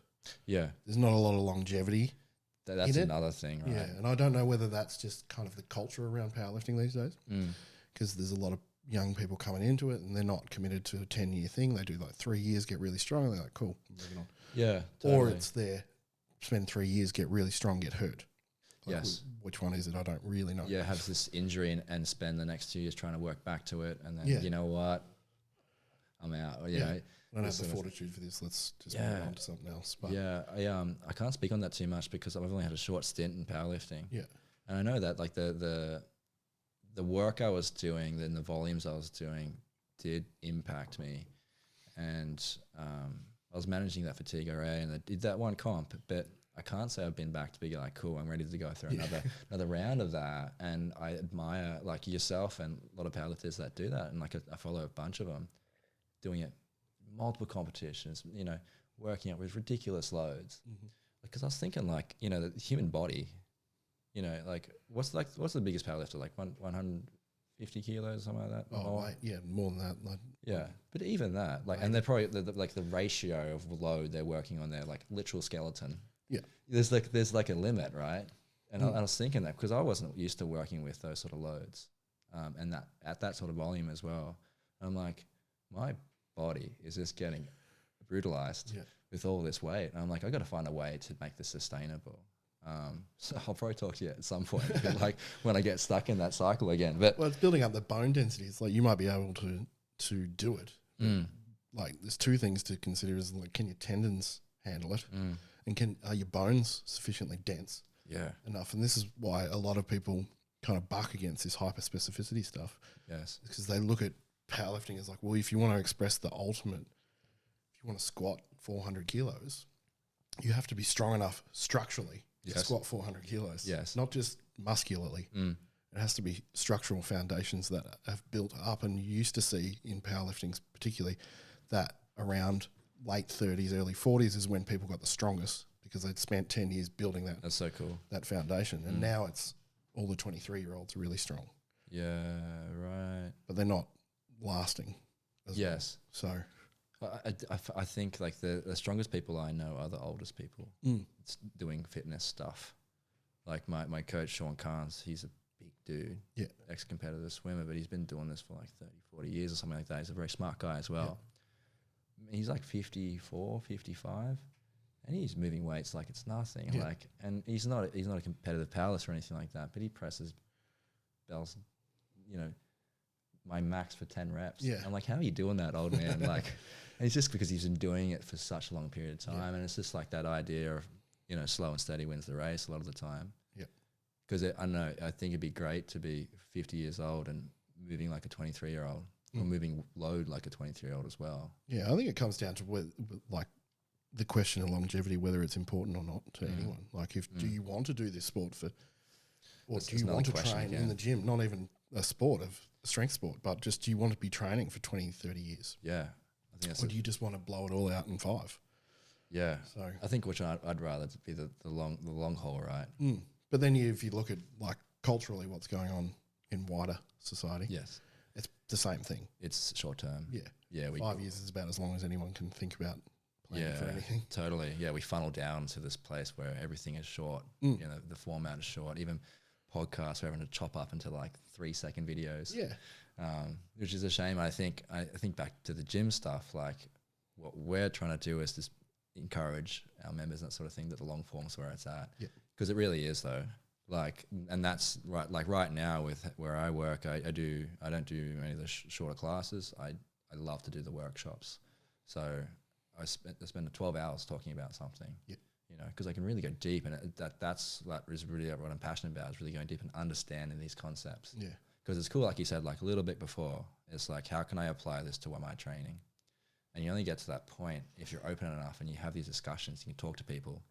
Yeah.
There's not a lot of longevity.
That's another thing, right?
Yeah, and I don't know whether that's just kind of the culture around powerlifting these days, because there's a lot of young people coming into it and they're not committed to a 10-year thing. They do like 3 years, get really strong, and they're like, cool, I'm moving on.
Yeah, totally.
Or it's there, spend 3 years, get really strong, get hurt. Like
yes.
Which one is it? I don't really know.
Yeah, have this injury and spend the next 2 years trying to work back to it, and then you know what, I'm out. Or, you know,
I don't have the fortitude for this. Let's just move on to something else. But
I can't speak on that too much because I've only had a short stint in powerlifting. Yeah, and I know that like the work I was doing, then the volumes I was doing did impact me, and I was managing that fatigue array, and I did that one comp, but I can't say I've been back to be like, cool, I'm ready to go through another round of that. And I admire like yourself and a lot of powerlifters that do that, and like I follow a bunch of them doing it, multiple competitions, you know, working out with ridiculous loads. Because I was thinking like, you know, the human body, you know, like what's the biggest powerlifter, like 150 kilos, something like that?
Oh, right, yeah, more than that. Like,
yeah, but even that, like, and they're probably like the ratio of load they're working on their like literal skeleton. Yeah, there's like a limit, right? And I was thinking that because I wasn't used to working with those sort of loads, and that at that sort of volume as well. I'm like, my body is just getting brutalized with all this weight. And I'm like, I got to find a way to make this sustainable. So I'll probably talk to you at some point, like when I get stuck in that cycle again. But
well, it's building up the bone density. It's like you might be able to do it. Like there's two things to consider: is like, can your tendons handle it, and are your bones sufficiently dense? Yeah, enough. And this is why a lot of people kind of buck against this hyper specificity stuff. Yes, because they look at powerlifting as like, well, if you want to express the ultimate, if you want to squat 400 kilos, you have to be strong enough structurally to squat 400 kilos. Yes, not just muscularly. It has to be structural foundations that have built up. And you used to see in powerlifting, particularly, that around late 30s, early 40s is when people got the strongest because they'd spent 10 years building that. That's so cool. That foundation. And now it's all the 23-year-olds are really strong. Yeah, right. But they're not lasting. Yes. Well. So
I think like the strongest people I know are the oldest people doing fitness stuff. Like my coach, Sean Carnes, he's a big dude, ex-competitive swimmer, but he's been doing this for like 30, 40 years or something like that. He's a very smart guy as well. He's like 54, 55, and he's moving weights like it's nothing. Yeah. Like, and he's not a competitive powerlifter or anything like that, but he presses bells, you know, my max for 10 reps. Yeah. I'm like, how are you doing that, old man? Like, and it's just because he's been doing it for such a long period of time, and it's just like that idea of, you know, slow and steady wins the race a lot of the time. Yeah. Because I think it'd be great to be 50 years old and moving like a 23-year-old. Or moving load like a 23-year-old as well. Yeah, I think it comes down to like the question of longevity, whether it's important or not to anyone. Like, do you want to do this sport or do you want to train in the gym? Not even a strength sport, but just do you want to be training for 20, 30 years? Yeah, I think that's. Or do you just want to blow it all out in 5? Yeah, so I think I'd rather be the long haul, right? But then if you look at like culturally what's going on in wider society, yes. It's the same thing. It's short term. Yeah. Yeah. 5 years is about as long as anyone can think about planning for anything. Totally. Yeah. We funnel down to this place where everything is short. You know, the format is short. Even podcasts, we're having to chop up into like 3-second videos. Yeah. Which is a shame. I think back to the gym stuff, like what we're trying to do is just encourage our members and that sort of thing, that the long form's where it's at. Yeah. Because it really is though. Like, and that's right. Like right now with where I work, I don't do any of the shorter classes. I love to do the workshops. So I spend 12 hours talking about something, you know, because I can really go deep, and that is really what I'm passionate about, is really going deep and understanding these concepts. Yeah. Because it's cool, like you said, like a little bit before, it's like, how can I apply this to my training? And you only get to that point if you're open enough and you have these discussions and you talk to people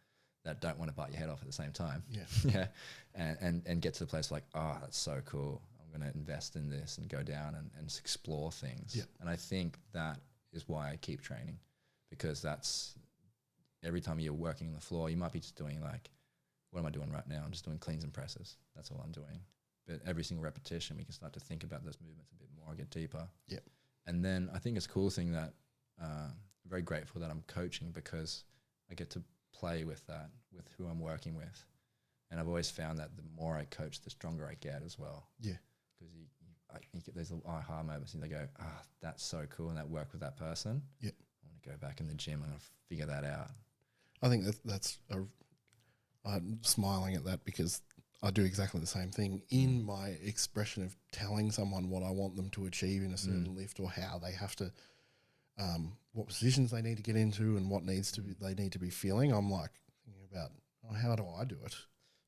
that don't want to bite your head off at the same time. Yeah. Yeah. And get to the place like, oh, that's so cool. I'm going to invest in this and go down and explore things. Yeah. And I think that is why I keep training, because every time you're working on the floor, you might be just doing like, what am I doing right now? I'm just doing cleans and presses. That's all I'm doing. But every single repetition, we can start to think about those movements a bit more, get deeper.
Yeah.
And then I think it's a cool thing that I'm very grateful that I'm coaching, because I get to play with that, with who I'm working with. And I've always found that the more I coach, the stronger I get as well.
Yeah.
Because you get those little aha moments and they go, that's so cool, and that worked with that person.
Yeah.
I want to go back in the gym. I'm going to figure that out.
I think I'm smiling at that because I do exactly the same thing in my expression of telling someone what I want them to achieve in a certain lift, or how they have to, what positions they need to get into and what they need to be feeling. I'm like thinking about, how do I do it?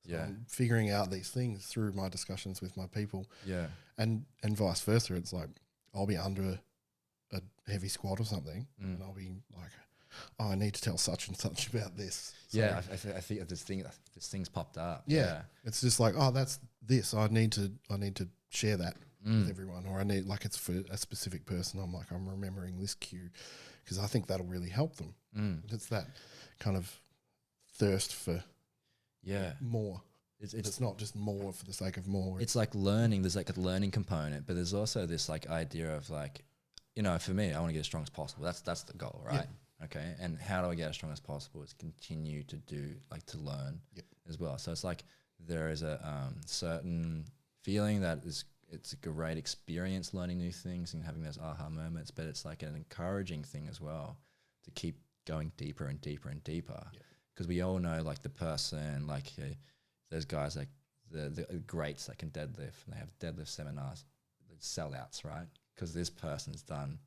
So I'm figuring out these things through my discussions with my people.
Yeah.
And vice versa. It's like I'll be under a heavy squat or something and I'll be like, I need to tell such and such about this. So
I think this thing's popped up.
Yeah. It's just like, that's this. I need to share that with everyone, or I need, like, it's for a specific person. I'm like, I'm remembering this cue because I think that'll really help them. It's that kind of thirst for more. It's not just more for the sake of more.
It's like learning. There's like a learning component, but there's also this like idea of like, for me, I want to get as strong as possible. That's the goal, right? Yeah. Okay, and how do I get as strong as possible? Is continue to to learn as well. So it's like there is a certain feeling that it's a great experience learning new things and having those aha moments, but it's like an encouraging thing as well to keep going deeper and deeper and deeper. Because we all know, like, the person, like those guys, like the greats that can deadlift, and they have deadlift seminars, sellouts, right? Because this person's done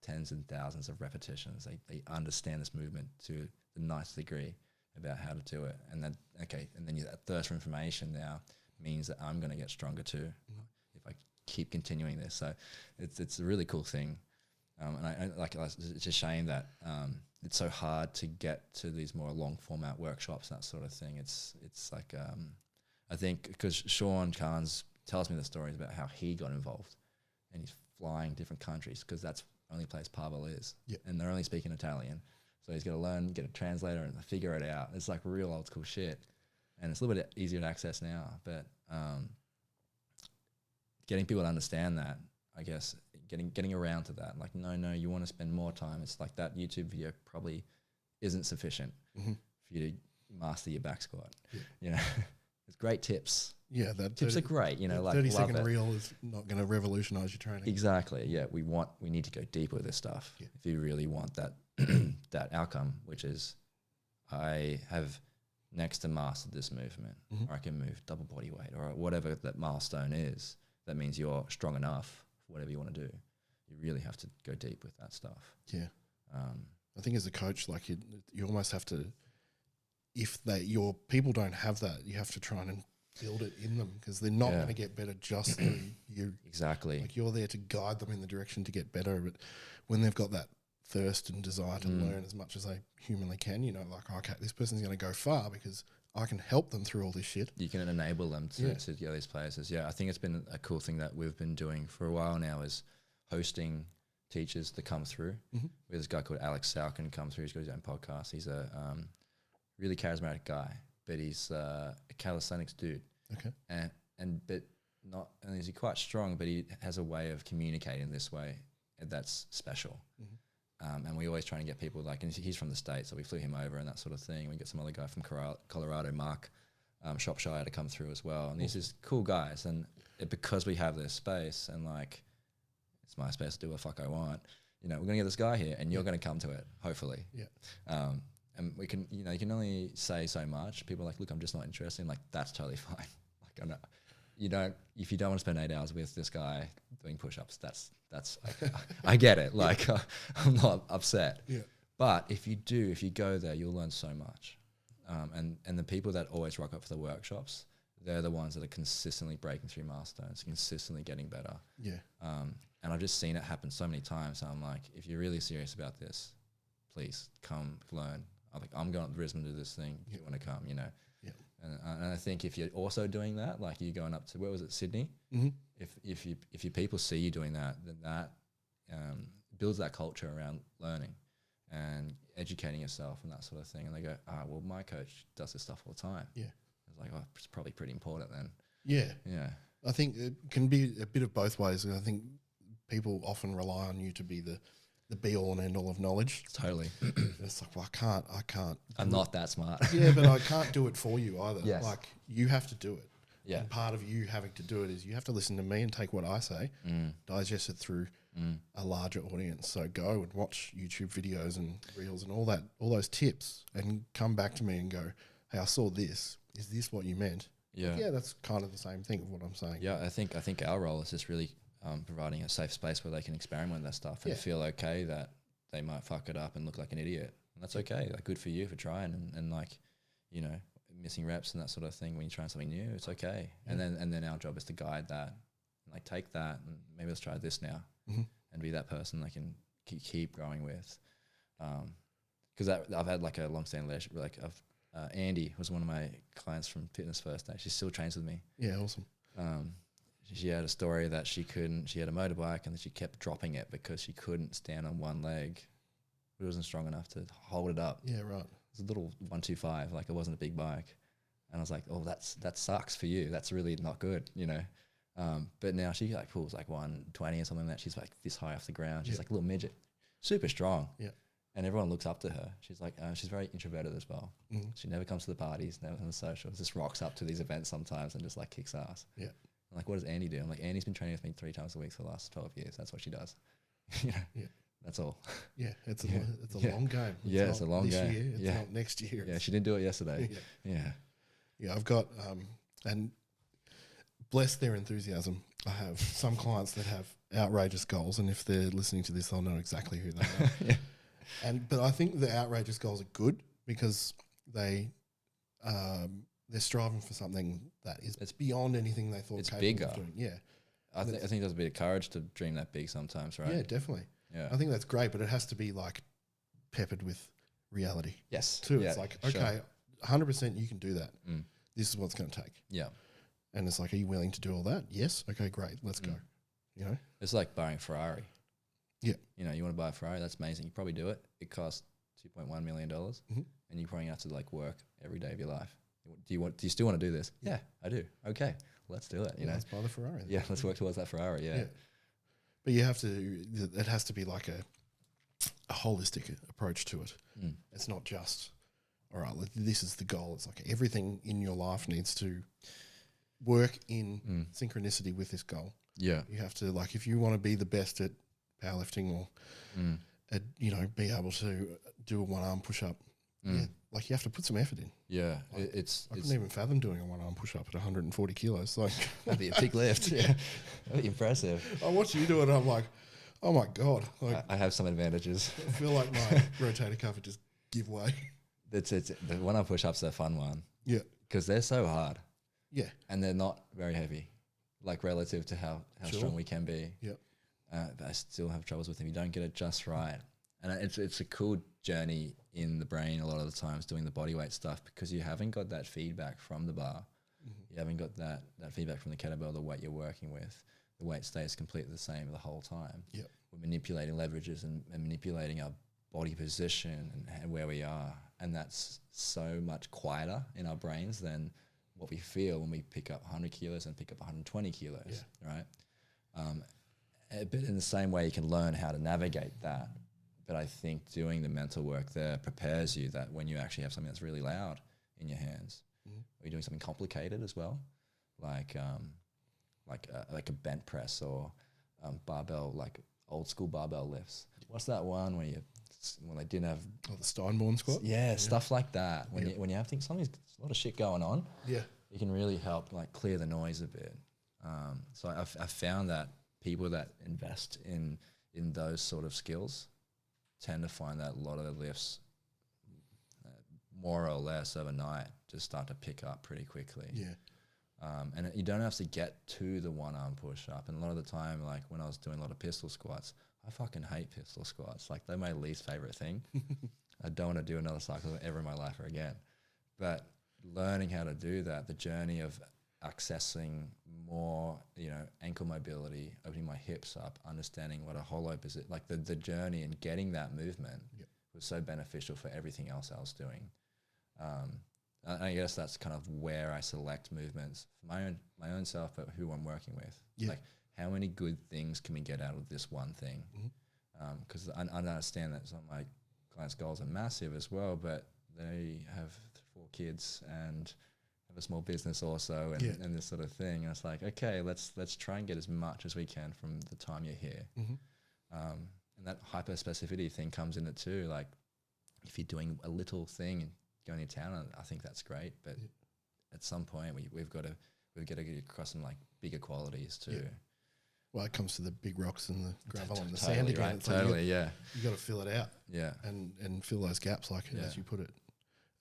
tens and thousands of repetitions. They understand this movement to the ninth degree about how to do it. And then, and then that thirst for information now means that I'm going to get stronger too if I keep continuing this. So it's a really cool thing. And it's a shame that it's so hard to get to these more long format workshops, that sort of thing. It's like, I think because Sean Carnes tells me the stories about how he got involved, and he's flying different countries because that's only place Pavel is, and they're only speaking Italian, so he's got to learn, get a translator, and figure it out. It's like real old school shit, and it's a little bit easier to access now. But getting people to understand that, I guess, getting around to that, like, no, you want to spend more time. It's like that YouTube video probably isn't sufficient for you to master your back squat. It's great tips. Yeah, that tips are great. Like
30-second reel is not going to revolutionize your training.
Exactly. Yeah, we need to go deeper with this stuff if you really want that that outcome, which is I have next to mastered this movement, or I can move double body weight, or whatever that milestone is. That means you're strong enough for whatever you want to do. You really have to go deep with that stuff.
Yeah. I think as a coach, like you almost have to, if your people don't have that, you have to try and build it in them, because they're not going to get better just through you.
Exactly.
Like, you're there to guide them in the direction to get better, but when they've got that thirst and desire to learn as much as they humanly can, like, okay, this person's going to go far because I can help them through all this shit.
You can enable them to get these places. Yeah, I think it's been a cool thing that we've been doing for a while now, is hosting teachers to come through. We have this guy called Alex Salkin come through. He's got his own podcast. He's a really charismatic guy, but he's a calisthenics dude.
Okay.
But not only is he quite strong, but he has a way of communicating this way that's special. And we always try and get people, like, and he's from the States, so we flew him over and that sort of thing. We get some other guy from Colorado, Mark Shropshire, to come through as well. And these are cool guys. And because we have this space, and like, it's my space to do what the fuck I want, we're going to get this guy here, and you're going to come to it, hopefully. Yeah. And we can, you can only say so much. People are like, look, I'm just not interested. I'm like, that's totally fine. Like, I'm not, if you don't want to spend 8 hours with this guy doing push-ups, that's I get it. Like, I'm not upset. Yeah. But if you go there, you'll learn so much. And the people that always rock up for the workshops, they're the ones that are consistently breaking through milestones, consistently getting better. Yeah. And I've just seen it happen so many times. So I'm like, if you're really serious about this, please come learn. I'm going up to Brisbane to do this thing. You want to come, Yeah. And I think if you're also doing that, like, you're going up to, where was it, Sydney? If your people see you doing that, then that builds that culture around learning. and educating yourself and that sort of thing. And they go, well, my coach does this stuff all the time.
Yeah.
It's like, oh, it's probably pretty important then.
Yeah.
Yeah.
I think it can be a bit of both ways. And I think people often rely on you to be the be all and end all of knowledge.
Totally.
It's like, well, I can't.
I'm not that smart.
Yeah, but I can't do it for you either.
Yes.
Like, you have to do it.
Yeah.
And part of you having to do it is you have to listen to me and take what I say, digest it through a larger audience. So go and watch YouTube videos and reels and all those tips, and come back to me and go, hey, I saw this. Is this what you meant?
Yeah.
Yeah, that's kind of the same thing of what I'm saying.
Yeah, I think our role is just really providing a safe space where they can experiment with that stuff and feel okay that they might fuck it up and look like an idiot. And that's okay. Like, good for you for trying and like, you know, missing reps and that sort of thing when you're trying something new. It's okay. Yeah. And then our job is to guide that, and like take that and maybe let's try this now, and be that person they can keep growing with. Because I've had like a long-standing relationship. Like Andy was one of my clients from Fitness First Day. She still trains with me.
Yeah, awesome.
She had a story that she had a motorbike and then she kept dropping it because she couldn't stand on one leg. It wasn't strong enough to hold it up.
Yeah, right.
It was a little 125, like it wasn't a big bike. And I was like, oh, that sucks for you. That's really not good, you know. But now she like pulls like 120 or something like that. She's like this high off the ground. She's like a little midget, super strong.
Yeah.
And everyone looks up to her. She's like, she's very introverted as well. She never comes to the parties, never comes to the socials, just rocks up to these events sometimes and just like kicks ass. Yeah. I'm like, what does Andy do? I'm like, Andy's been training with me 3 times a week for the last 12 years. That's what she does. You know? Yeah. That's all.
Yeah, it's a long game.
It's a long game.
Year, it's not next year.
Yeah, she didn't do it yesterday.
Yeah, I've got, and bless their enthusiasm, I have some clients that have outrageous goals, and if they're listening to this, they'll know exactly who they are. But I think the outrageous goals are good because they're striving for something that is beyond anything they thought capable
bigger.
Of doing. Yeah.
I think there's a bit of courage to dream that big sometimes, right?
Yeah, definitely. Yeah. I think that's great, but it has to be like peppered with reality.
Yes.
Too. Yeah, it's like, okay, 100% you can do that. This is what it's going to take. Yeah. And it's like, are you willing to do all that? Yes. Okay, great. Let's go. You know?
It's like buying a Ferrari.
Yeah.
You know, you want to buy a Ferrari, that's amazing. You probably do it. It costs $2.1 million and you probably have to like work every day of your life. Do you still want to do this? Yeah, I do. Okay, let's do it. You know, let's
buy the Ferrari.
Yeah, let's work towards that Ferrari. Yeah.
But you have to. It has to be like a holistic approach to it. It's not just, all right, this is the goal. It's like everything in your life needs to work in synchronicity with this goal. Yeah, you have to, like, if you want to be the best at powerlifting or at, you know, be able to do a 1-arm push-up. Yeah, like you have to put some effort in. Yeah, like, I couldn't even fathom doing a 1-arm push-up at 140 kilos. Like,
that'd be a big lift. Yeah, that'd be impressive.
I watch you do it and I'm like, oh my God. Like,
I have some advantages.
I feel like my rotator cuff would just give way.
The 1-arm push-ups are a fun one. Yeah. Because they're so hard. Yeah. And they're not very heavy, like relative to how strong we can be. Yeah. But I still have troubles with them. You don't get it just right. And it's a cool journey in the brain a lot of the times doing the bodyweight stuff because you haven't got that feedback from the bar. You haven't got that feedback from the kettlebell, the weight you're working with. The weight stays completely the same the whole time. Yep. We're manipulating leverages and manipulating our body position and where we are. And that's so much quieter in our brains than what we feel when we pick up 100 kilos and pick up 120 kilos, right? But in the same way, you can learn how to navigate that. But I think doing the mental work there prepares you that when you actually have something that's really loud in your hands, or you're doing something complicated as well, like a bent press or barbell, like old school barbell lifts. What's that one when they didn't have
the Steinborn squat?
Yeah, stuff like that. When you have things, something's a lot of shit going on. Yeah, it can really help like clear the noise a bit. So I've found that people that invest in those sort of skills tend to find that a lot of the lifts, more or less overnight, just start to pick up pretty quickly. Yeah. And you don't have to get to the 1-arm push-up. And a lot of the time, like when I was doing a lot of pistol squats, I fucking hate pistol squats. Like they're my least favorite thing. I don't want to do another cycle ever in my life or again. But learning how to do that, the journey of accessing more, you know, ankle mobility, opening my hips up, understanding what a hollow position, like the journey and getting that movement was so beneficial for everything else I was doing. I guess that's kind of where I select movements for my own self, but who I'm working with.
Yeah.
Like, how many good things can we get out of this one thing? Because I understand that some of my clients' goals are massive as well, but they have 4 kids and have a small business also, and this sort of thing. And it's like, okay, let's try and get as much as we can from the time you're here. And that hyper specificity thing comes in it too. Like, if you're doing a little thing and going to town, I think that's great. But at some point, we've got to get across some like bigger qualities too.
Yeah. Well, it comes to the big rocks and the gravel and the sand again.
Right,
It's
totally,
like you got to fill it out.
Yeah.
And fill those gaps, like as you put it.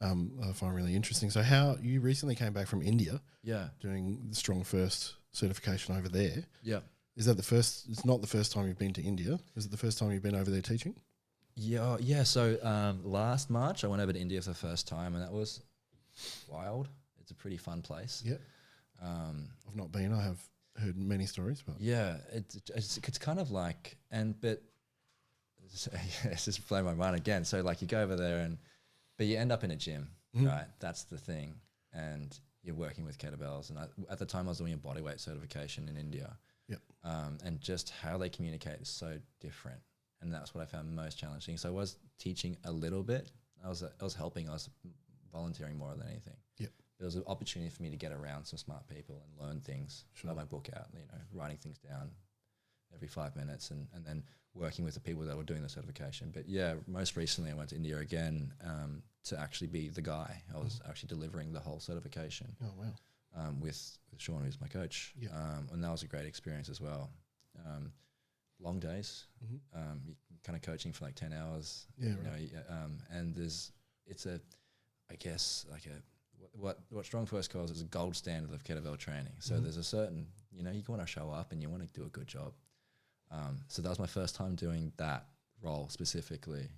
I find really interesting. So how you recently came back from India, doing the Strong First certification over there.
Yeah.
Is that the first? It's not the first time you've been to India. Is it the first time you've been over there teaching?
Yeah. So last March I went over to India for the first time, and that was wild. It's a pretty fun place.
Yeah. I've not been. I have heard many stories, but
it's kind of like, but it's just blown my mind again. So like, you go over there but you end up in a gym, right? That's the thing, and you're working with kettlebells. And at the time I was doing a bodyweight certification in India.
Yep.
And just how they communicate is so different, and that's what I found most challenging. So I was teaching a little bit. I was helping. I was volunteering more than anything.
Yep.
There was an opportunity for me to get around some smart people and learn things. Sure. Have my book out, writing things down every 5 minutes, and then working with the people that were doing the certification. But yeah, most recently I went to India again to actually be the guy. I was actually delivering the whole certification.
Oh wow!
With Sean, who's my coach.
Yep.
And that was a great experience as well. Long days, kind of coaching for like 10 hours.
Yeah,
and what Strong First calls is a gold standard of kettlebell training. So there's a certain, you want to show up and you want to do a good job. So that was my first time doing that role specifically.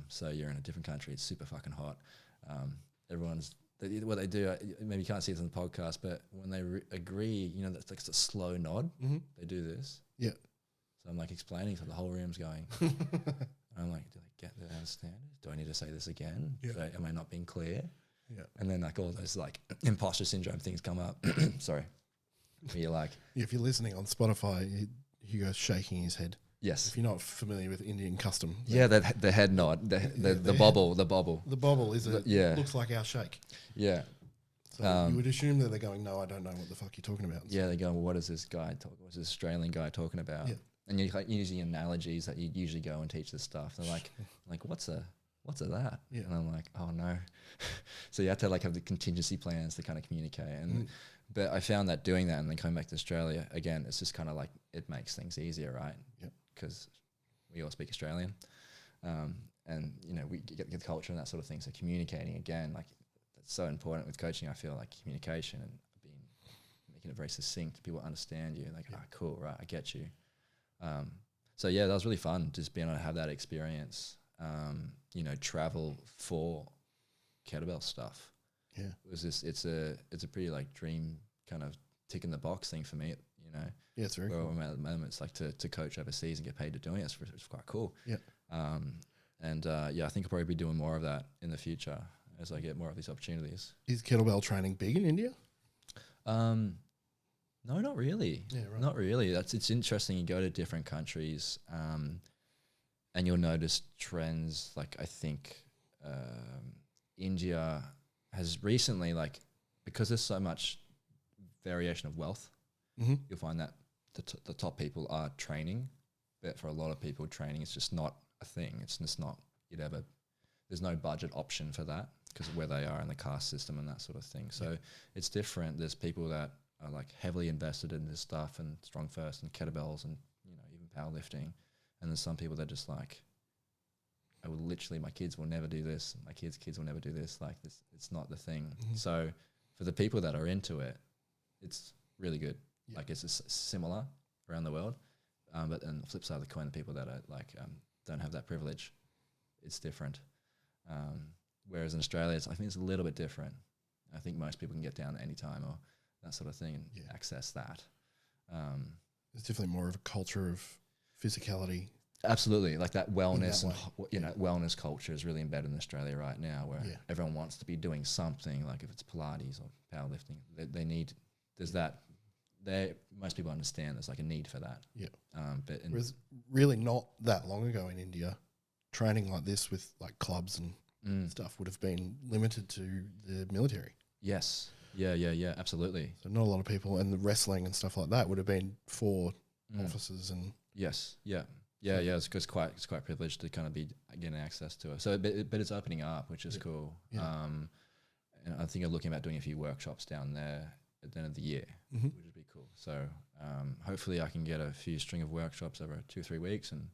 So you're in a different country. It's super fucking hot. What they do, maybe you can't see this on the podcast, but when they agree, that's like a slow nod. They do this.
Yeah.
So I'm like explaining, so the whole room's going. And I'm like, do they get the understand? Do I need to say this again?
Yeah.
Am I not being clear?
Yeah.
And then like all those like imposter syndrome things come up. Sorry. Where you're like,
if you're listening on Spotify, Hugo's shaking his head.
yes.
If you're not familiar with Indian custom.
The head nod, the bobble. The
bobble is looks like our shake.
Yeah.
So you would assume that they're going, no, I don't know what the fuck you're talking about.
Yeah, they're going, well, what is this guy what's this Australian guy talking about?
Yeah.
And you're like using analogies that you usually go and teach this stuff. They're like, what's a that?
Yeah.
And I'm like, oh no. So you have to like have the contingency plans to kind of communicate. And but I found that doing that and then coming back to Australia again, it's just kind of like it makes things easier, right?
Yeah.
Because we all speak Australian, and we get the culture and that sort of thing. So communicating again, like that's so important with coaching. I feel like communication and making it very succinct. People understand you. Like, cool, right? I get you. So yeah, that was really fun just being able to have that experience. Travel for kettlebell stuff.
Yeah,
it's a pretty like dream kind of tick in the box thing for me.
Yeah, it's very cool.
I'm at the moment, it's like to coach overseas and get paid to doing it. It's quite cool.
Yeah.
I think I'll probably be doing more of that in the future as I get more of these opportunities.
Is kettlebell training big in India?
No, not really.
Yeah, right.
Not really. It's interesting. You go to different countries, and you'll notice trends. Like I think India has recently, like, because there's so much variation of wealth, you'll find that the top people are training, but for a lot of people, training is just not a thing. It's just not. There's no budget option for that because of where they are in the caste system and that sort of thing. So it's different. There's people that are like heavily invested in this stuff and Strong First and kettlebells and even powerlifting, and there's some people that just like, my kids will never do this, my kids will never do this, like this, it's not the thing. So for the people that are into it, it's really good. Like it's similar around the world, but on the flip side of the coin, the people that are like don't have that privilege, it's different. Whereas in Australia, I think it's a little bit different. I think most people can get down at any time or that sort of thing and access that.
There's definitely more of a culture of physicality.
Absolutely, like that wellness
way.
Wellness culture is really embedded in Australia right now, where
Yeah.
everyone wants to be doing something. Like if it's Pilates or powerlifting, they need. There's that. Most people understand there's like a need for that.
Yeah.
But
Whereas really not that long ago in India, training like this with like clubs and stuff would have been limited to the military.
yes, yeah, absolutely.
So not a lot of people, and the wrestling and stuff like that would have been for officers and
Yes, yeah. It's quite privileged to kind of be getting access to it. So, but it's opening up, which is cool.
Yeah.
And I think I'm looking about doing a few workshops down there at the end of the year, which would be cool. So, hopefully, I can get a few string of workshops over 2-3 weeks and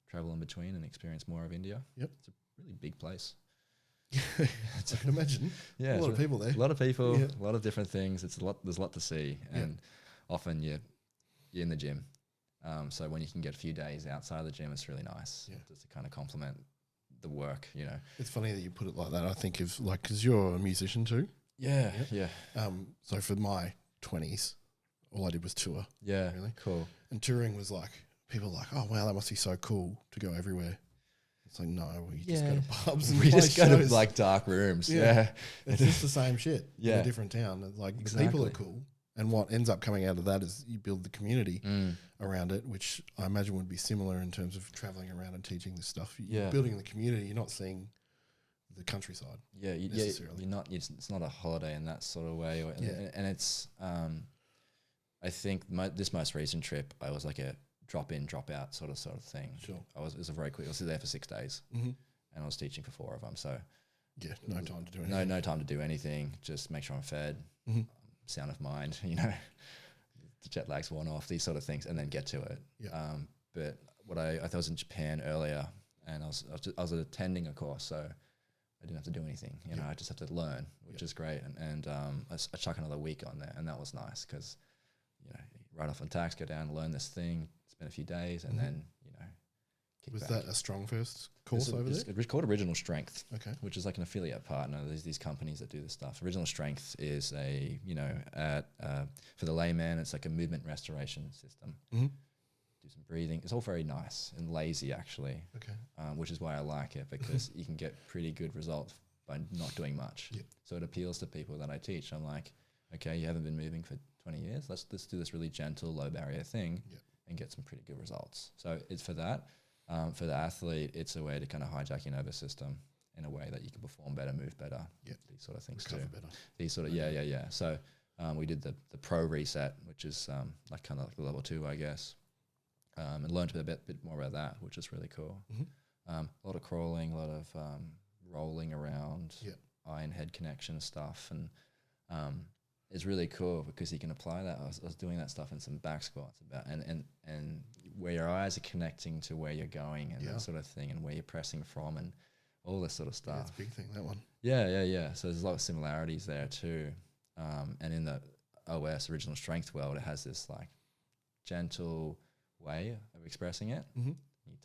travel in between and experience more of India.
Yep,
it's a really big place.
I can imagine.
Yeah,
a lot of people there.
A lot of people, a lot of different things. It's a lot. There's a lot to see, and often you're in the gym. So when you can get a few days outside of the gym, it's really nice just to kind of complement the work, you know.
It's funny that you put it like that. I think of like, because you're a musician too.
Yeah.
So for my 20s, all I did was tour.
Yeah,
really
cool.
And touring was like, people were like, oh wow, that must be so cool to go everywhere. It's like, no, we just go to pubs and
we just go
shows.
to like dark rooms. Yeah.
It's just the same shit in a different town. It's like the people are cool. And what ends up coming out of that is you build the community around it, which I imagine would be similar in terms of traveling around and teaching this stuff. You're building the community. You're not seeing the countryside.
Yeah, you're not. It's not a holiday in that sort of way. And it's. I think this most recent trip, I was like a drop in, drop out sort of thing.
Sure.
It was a very quick. I was there for 6 days, and I was teaching for 4 of them. So
no time to do anything.
No time to do anything. Just make sure I'm fed. Sound of mind, you know, the jet lag's worn off, these sort of things, and then get to it. Yeah. But what I thought I was in Japan earlier, and I was attending a course, so I didn't have to do anything. You know, I just have to learn, which is great. And I chuck another week on there, and that was nice because, you know, right off on tax, go down, learn this thing, spend a few days, and then, you know,
was that a strong first course over there?
It's called Original Strength,
which
is like an affiliate partner. There's these companies that do this stuff. Original Strength is for the layman, it's like a movement restoration system. Do some breathing. It's all very nice and lazy, actually. Which is why I like it, because you can get pretty good results by not doing much. So it appeals to people that I teach. I'm like, okay, you haven't been moving for 20 years. Let's do this really gentle, low barrier thing and get some pretty good results. So it's for that. For the athlete, it's a way to kind of hijack your nervous system in a way that you can perform better, move better, these sort of things
recover
too.
Better.
These sort of, So we did the pro reset, which is like kind of like the level 2, I guess, and learned a bit more about that, which is really cool. A lot of crawling, a lot of rolling around, eye and head connection stuff, and it's really cool because you can apply that. I was doing that stuff in some back squats and where your eyes are connecting to where you're going and that sort of thing, and where you're pressing from and all this sort of stuff.
It's a big thing, that one.
Yeah. So there's a lot of similarities there too. And in the OS Original Strength world, it has this like gentle way of expressing it. You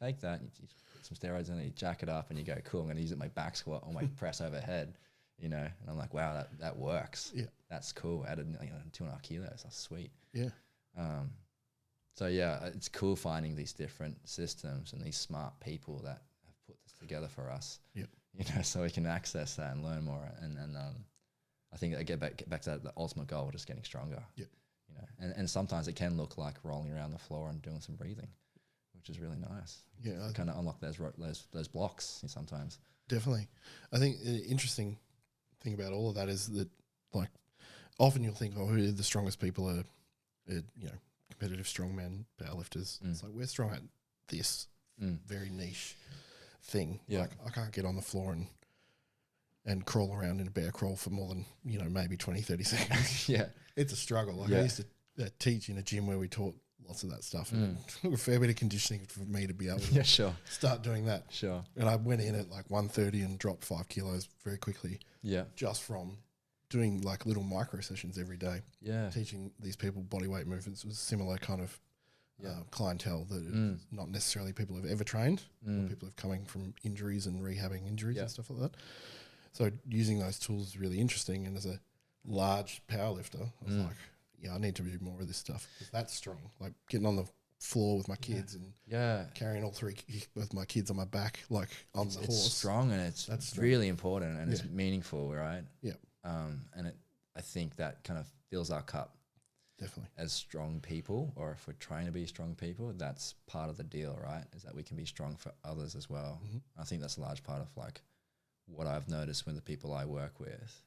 take that, you put some steroids in it, you jack it up, and you go, cool, I'm going to use it in my back squat or my press overhead. You know, and I'm like, wow, that works. Yeah, that's cool. Added 2.5 kilos. That's sweet.
Yeah.
So yeah, it's cool finding these different systems and these smart people that have put this together for us. Yep. You know, so we can access that and learn more. And I think I get back to that, the ultimate goal, just getting stronger. Yep. You know, and sometimes it can look like rolling around the floor and doing some breathing, which is really nice. Yeah, kind of unlock those blocks sometimes.
Definitely, I think the interesting thing about all of that is that, like, often you'll think, oh, who are the strongest people are competitive strongmen, powerlifters. It's like, we're strong at this very niche thing. Yeah. Like, I can't get on the floor and crawl around in a bear crawl for more than, maybe 20, 30 seconds. It's a struggle. Like, I used to teach in a gym where we taught lots of that stuff. And it took a fair bit of conditioning for me to be able to start doing that. Sure. And I went in at like 130 and dropped 5 kilos very quickly. Yeah. Just from doing like little micro sessions every day. Yeah. Teaching these people body weight movements was similar kind of clientele that not necessarily people who've ever trained, or people who've coming from injuries and rehabbing injuries and stuff like that. So using those tools is really interesting. And as a large powerlifter, I was like, I need to do more of this stuff. 'Cause that's strong. Like getting on the floor with my kids and carrying all three both my kids on my back like on the horse.
It's strong and it's really important and it's meaningful, right?
Yeah.
And I think that kind of fills our cup.
Definitely.
As strong people, or if we're trying to be strong people, that's part of the deal, right? Is that we can be strong for others as well. Mm-hmm. I think that's a large part of like what I've noticed with the people I work with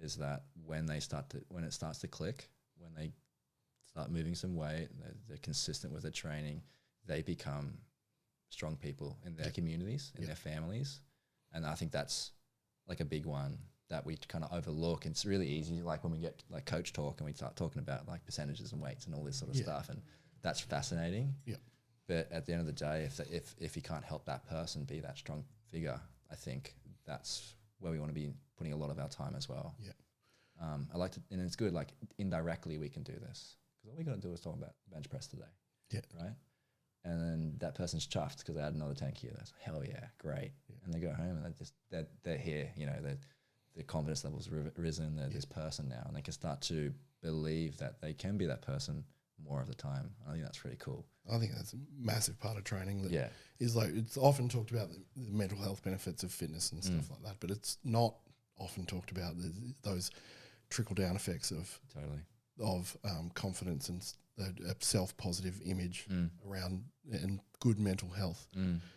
is that when it starts to click, when they start moving some weight, they're consistent with their training, they become strong people in their communities, in their families. And I think that's like a big one that we kind of overlook. It's really easy, like when we get like coach talk and we start talking about like percentages and weights and all this sort of stuff, and that's fascinating. Yeah. But at the end of the day, if you can't help that person be that strong figure, I think that's where we want to be putting a lot of our time as well. Yeah. I like to, and it's good, like indirectly we can do this because all we got to do is talk about bench press today. Yeah. Right. And then that person's chuffed because they had another 10 kilos. Hell yeah, great. Yeah. And they go home and they're here, you know, their confidence levels risen. They're this person now, and they can start to believe that they can be that person more of the time. I think that's pretty cool.
I think that's a massive part of training. That is like, it's often talked about the mental health benefits of fitness and stuff like that, but it's not often talked about those trickle down effects of confidence and a self-positive image around and good mental health.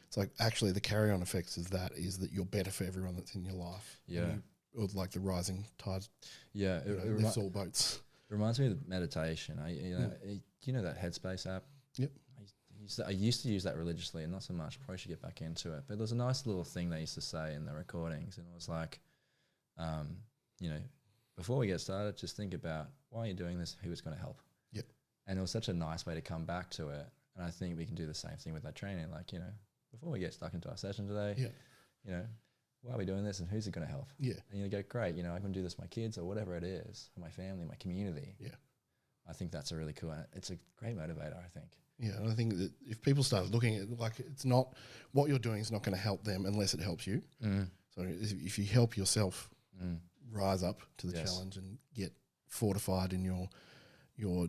It's like actually the carry-on effects is that you're better for everyone that's in your life.
Yeah.
Or like the rising tide.
Yeah.
It lifts all boats.
It reminds me of meditation. You know that Headspace app?
Yep.
I used to use that religiously and not so much. Probably should get back into it. But there's a nice little thing they used to say in the recordings, and it was like, before we get started, just think about why you're doing this, who it's going to help.
Yep.
And it was such a nice way to come back to it. And I think we can do the same thing with our training. Like, before we get stuck into our session today, why are we doing this and who's it going to help?
Yeah.
And you go, great, I can do this with my kids or whatever it is, my family, my community.
Yeah.
I think that's a really cool, it's a great motivator, I think.
Yeah, and I think that if people start looking at it, like it's not, what you're doing is not going to help them unless it helps you. So if you help yourself rise up to the challenge and get fortified in your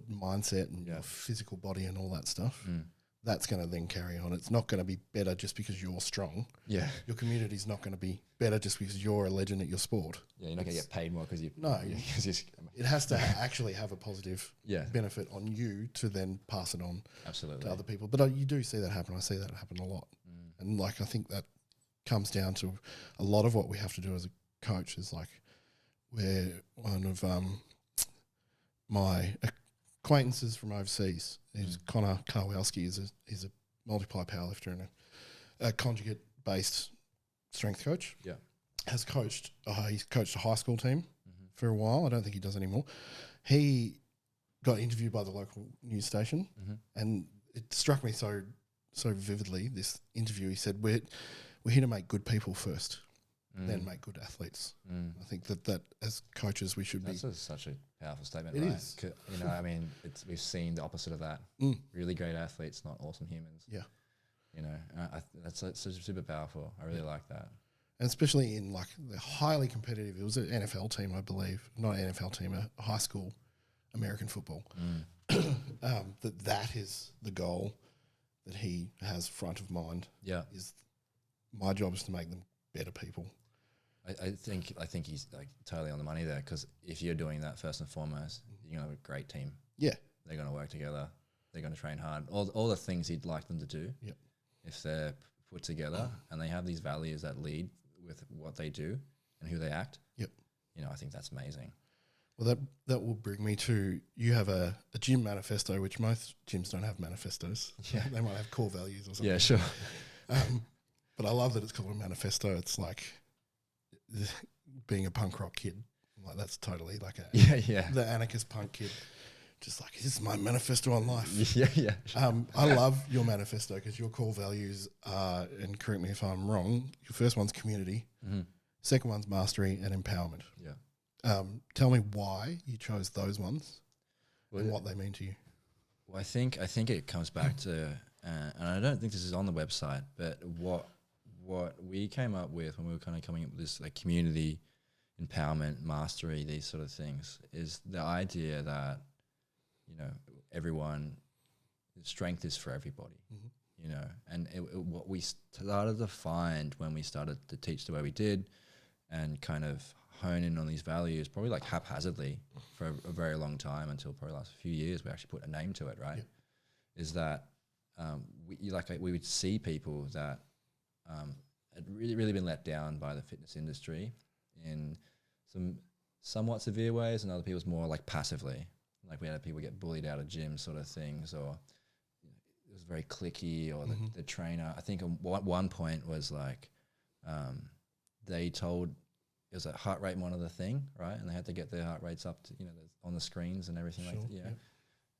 mindset and your physical body and all that stuff, that's going to then carry on. It's not going to be better just because you're strong.
Yeah.
Your community's not going to be better just because you're a legend at your sport.
Yeah, you're not going to get paid more because you...
No. It has to actually have a positive benefit on you to then pass it on to other people. But you do see that happen. I see that happen a lot. And I think that comes down to a lot of what we have to do as a coach is where one of my acquaintances from overseas is Connor Karwowski. He's a multiply powerlifter and a conjugate-based strength coach.
Yeah,
he's coached a high school team for a while. I don't think he does anymore. He got interviewed by the local news station, and it struck me so vividly. This interview, he said, "We're here to make good people first, then make good athletes." I think that as coaches we should be.
That's such a powerful statement,
it
right?
Is.
I mean, we've seen the opposite of that. Really great athletes, not awesome humans.
Yeah.
That's super powerful. I really like that.
And especially in the highly competitive, it was an NFL team, I believe, not an NFL team, a high school American football. That is the goal that he has front of mind. Yeah, is my job is to make them better people.
I think he's totally on the money there, because if you're doing that first and foremost, you're gonna have a great team.
Yeah,
they're gonna work together. They're gonna train hard. All the things he'd like them to do.
Yep.
If they're put together and they have these values that lead with what they do and who they act.
Yep.
I think that's amazing.
Well, that will bring me to, you have a gym manifesto, which most gyms don't have manifestos. Yeah. They might have core values or something.
Yeah, sure.
But I love that it's called a manifesto. It's like being a punk rock kid. That's totally the anarchist punk kid. Just this is my manifesto on life.
Yeah.
I love your manifesto because your core values are, and correct me if I'm wrong, your first one's community, second one's mastery and empowerment.
Yeah.
Tell me why you chose those ones and what they mean to you.
Well, I think it comes back to, and I don't think this is on the website, but what we came up with when we were kind of coming up with this community, empowerment, mastery, these sort of things, is the idea that everyone strength is for everybody, you know. And what we started to find when we started to teach the way we did and kind of hone in on these values, probably like haphazardly for a very long time until probably the last few years, we actually put a name to it, right? Is that we would see people that had really been let down by the fitness industry in some somewhat severe ways, and other people's more like passively. Like we had people get bullied out of gyms sort of things, or it was very cliquey, or the trainer. I think at one point was like they told, it was a heart rate monitor thing, right? And they had to get their heart rates up to, you know, on the screens and everything like that. Yeah.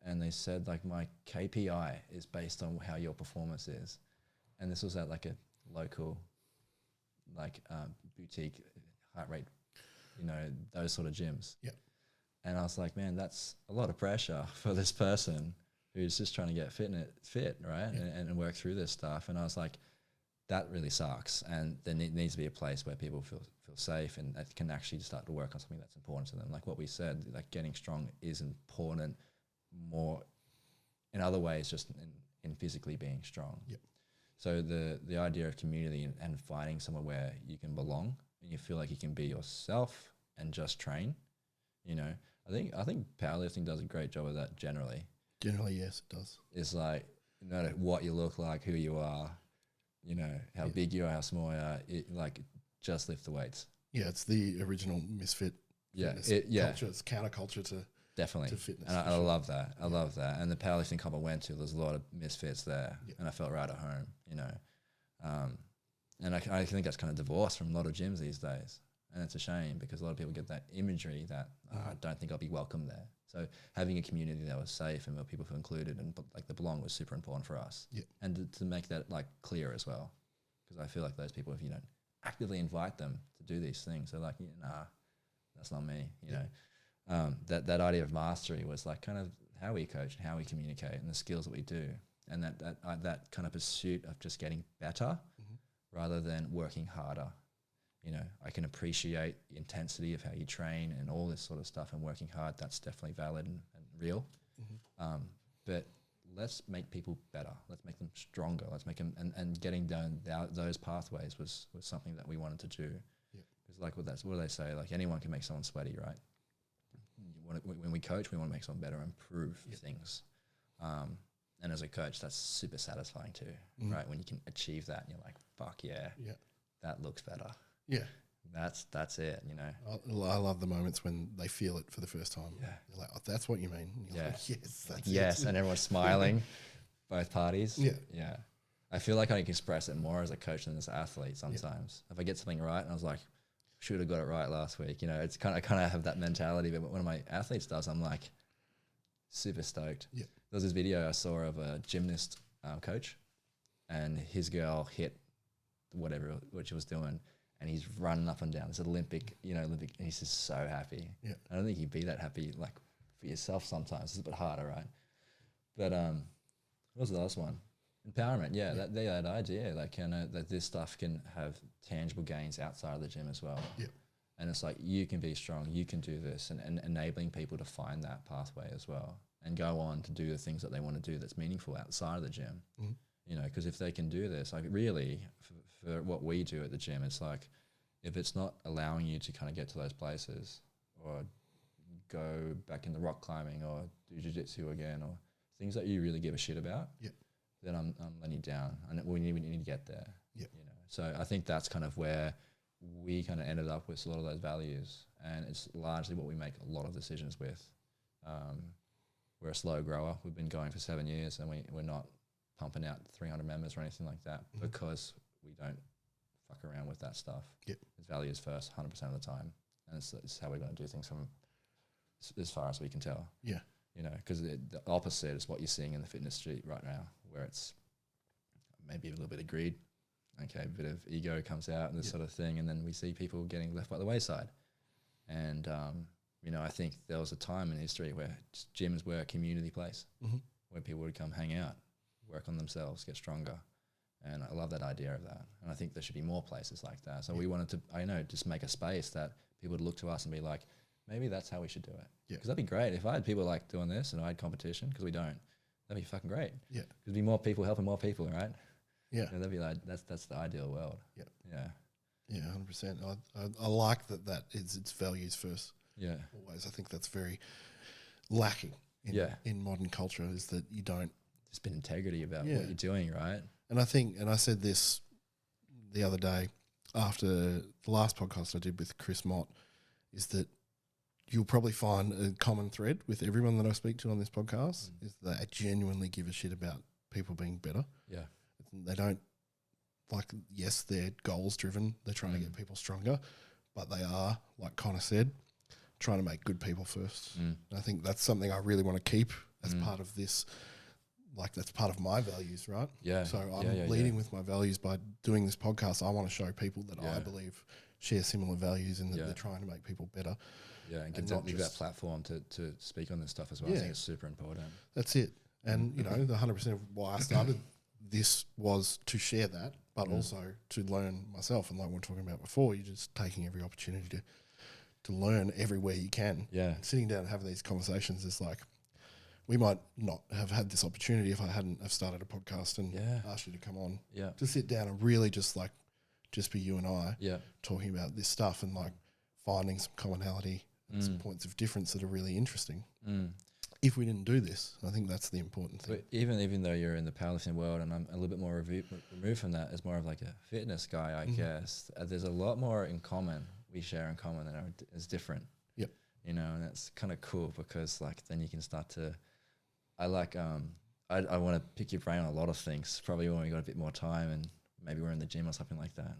And they said like, my KPI is based on how your performance is. And this was at like a local, like boutique heart rate, you know, those sort of gyms.
Yeah.
And I was like, man, that's a lot of pressure for this person who's just trying to get fit, right?
Yeah.
And work through this stuff. And I was like, that really sucks. And there needs to be a place where people feel safe and that can actually start to work on something that's important to them. Like what we said, like getting strong is important more in other ways, just in physically being strong.
Yep. So
the idea of community and finding somewhere where you can belong and you feel like you can be yourself and just train, you know, I think powerlifting does a great job of that generally.
Generally, yes, it does.
It's like, no matter what you look like, who you are, you know, how big you are, how small you are, like just lift the weights. Yeah,
it's the original misfit. Culture. It's counterculture to
definitely
to fitness.
And I love that. I love that. And the powerlifting comp I went to, there's a lot of misfits there, and I felt right at home, you know. And I think that's kind of divorced from a lot of gyms these days, and it's a shame because a lot of people get that imagery that I don't think I'll be welcome there. So having a community that was safe and where people feel included and like the belong was super important for us.
Yeah.
And to make that like clear as well, because I feel like those people, if you don't actively invite them to do these things, they're like, yeah, nah, that's not me. You know, that idea of mastery was like kind of how we coach and how we communicate and the skills that we do, and that kind of pursuit of just getting better rather than working harder. You know, I can appreciate the intensity of how you train and all this sort of stuff, and working hard, that's definitely valid and real. But let's make people better. Let's make them stronger. Let's make them, and getting down those pathways was something that we wanted to do. Because like what do they say? Like anyone can make someone sweaty, right? When we coach, we want to make someone better, improve things. And as a coach, that's super satisfying too, right? When you can achieve that and you're like, fuck yeah, that looks better.
Yeah.
That's it, you know.
I love the moments when they feel it for the first time. Yeah. They're like, oh, that's what you mean. And you're like, yes, that's it.
Yes, and everyone's smiling, both parties.
Yeah.
Yeah. I feel like I can express it more as a coach than as an athlete sometimes. If I get something right and I was like, should have got it right last week, you know, it's kind of have that mentality. But when my athletes does, I'm like super stoked. Yeah. There was this video I saw of a gymnast coach, and his girl hit what she was doing, and he's running up and down. It's Olympic, and he's just so happy. Yeah. I don't think you'd be that happy like for yourself sometimes. It's a bit harder, right? But what was the last one? Empowerment. Yeah. That idea that this stuff can have tangible gains outside of the gym as well. Yeah. And it's like, you can be strong, you can do this, and enabling people to find that pathway as well and go on to do the things that they want to do that's meaningful outside of the gym. You know, because if they can do this, like really for what we do at the gym, it's like, if it's not allowing you to kind of get to those places or go back into rock climbing or do jiu-jitsu again or things that you really give a shit about, then I'm letting you down. And we need to get there. You know, so I think that's kind of where we kind of ended up with a lot of those values, and it's largely what we make a lot of decisions with. We're a slow grower. We've been going for 7 years, and we're not pumping out 300 members or anything like that because we don't fuck around with that stuff. It's values first 100% of the time, and it's how we're going to do things from as far as we can tell. Yeah. You know, because the opposite is what you're seeing in the fitness street right now, where it's maybe a little bit of greed, a bit of ego comes out and this sort of thing, and then we see people getting left by the wayside. And you know, I think there was a time in history where gyms were a community place where people would come hang out, work on themselves, get stronger. And I love that idea of that. And I think there should be more places like that. So we wanted to, just make a space that people would look to us and be like, maybe that's how we should do it. Because that'd be great. If I had people like doing this and I had competition, because we don't, that'd be fucking great.
Yeah.
There'd be more people helping more people, right?
Yeah.
That'd be like, that's the ideal world.
Yeah.
Yeah.
Yeah, 100%. I like that is its values first.
Yeah.
Always. I think that's very lacking in modern culture, is that you don't.
Just been integrity about what you're doing, right?
And I think, and I said this the other day after the last podcast I did with Chris Mott, is that you'll probably find a common thread with everyone that I speak to on this podcast is that they genuinely give a shit about people being better.
Yeah.
They don't, like, yes, they're goals driven. They're trying to get people stronger, but they are, like Connor said, trying to make good people first. And I think that's something I really want to keep as part of this. Like, that's part of my values, right?
Yeah.
So I'm leading with my values by doing this podcast. I want to show people that I believe share similar values and that they're trying to make people better.
Yeah, and give that platform to speak on this stuff as well. I think it's super important.
That's it. And, you know, the 100% of why I started this was to share that, but also to learn myself. And like we were talking about before, you're just taking every opportunity to learn everywhere you can. Yeah. And sitting down and having these conversations is like, we might not have had this opportunity if I hadn't have started a podcast and asked you to come on. Yeah. To sit down and really just be you and I talking about this stuff and like finding some commonality and some points of difference that are really interesting. If we didn't do this, I think that's the important thing.
But even though you're in the powerlifting world and I'm a little bit more removed from that as more of like a fitness guy, I guess, there's a lot more in common. We share in common than is different.
Yep.
You know, and that's kind of cool because like then you can start to, I like, I want to pick your brain on a lot of things, probably when we got a bit more time and maybe we're in the gym or something like that.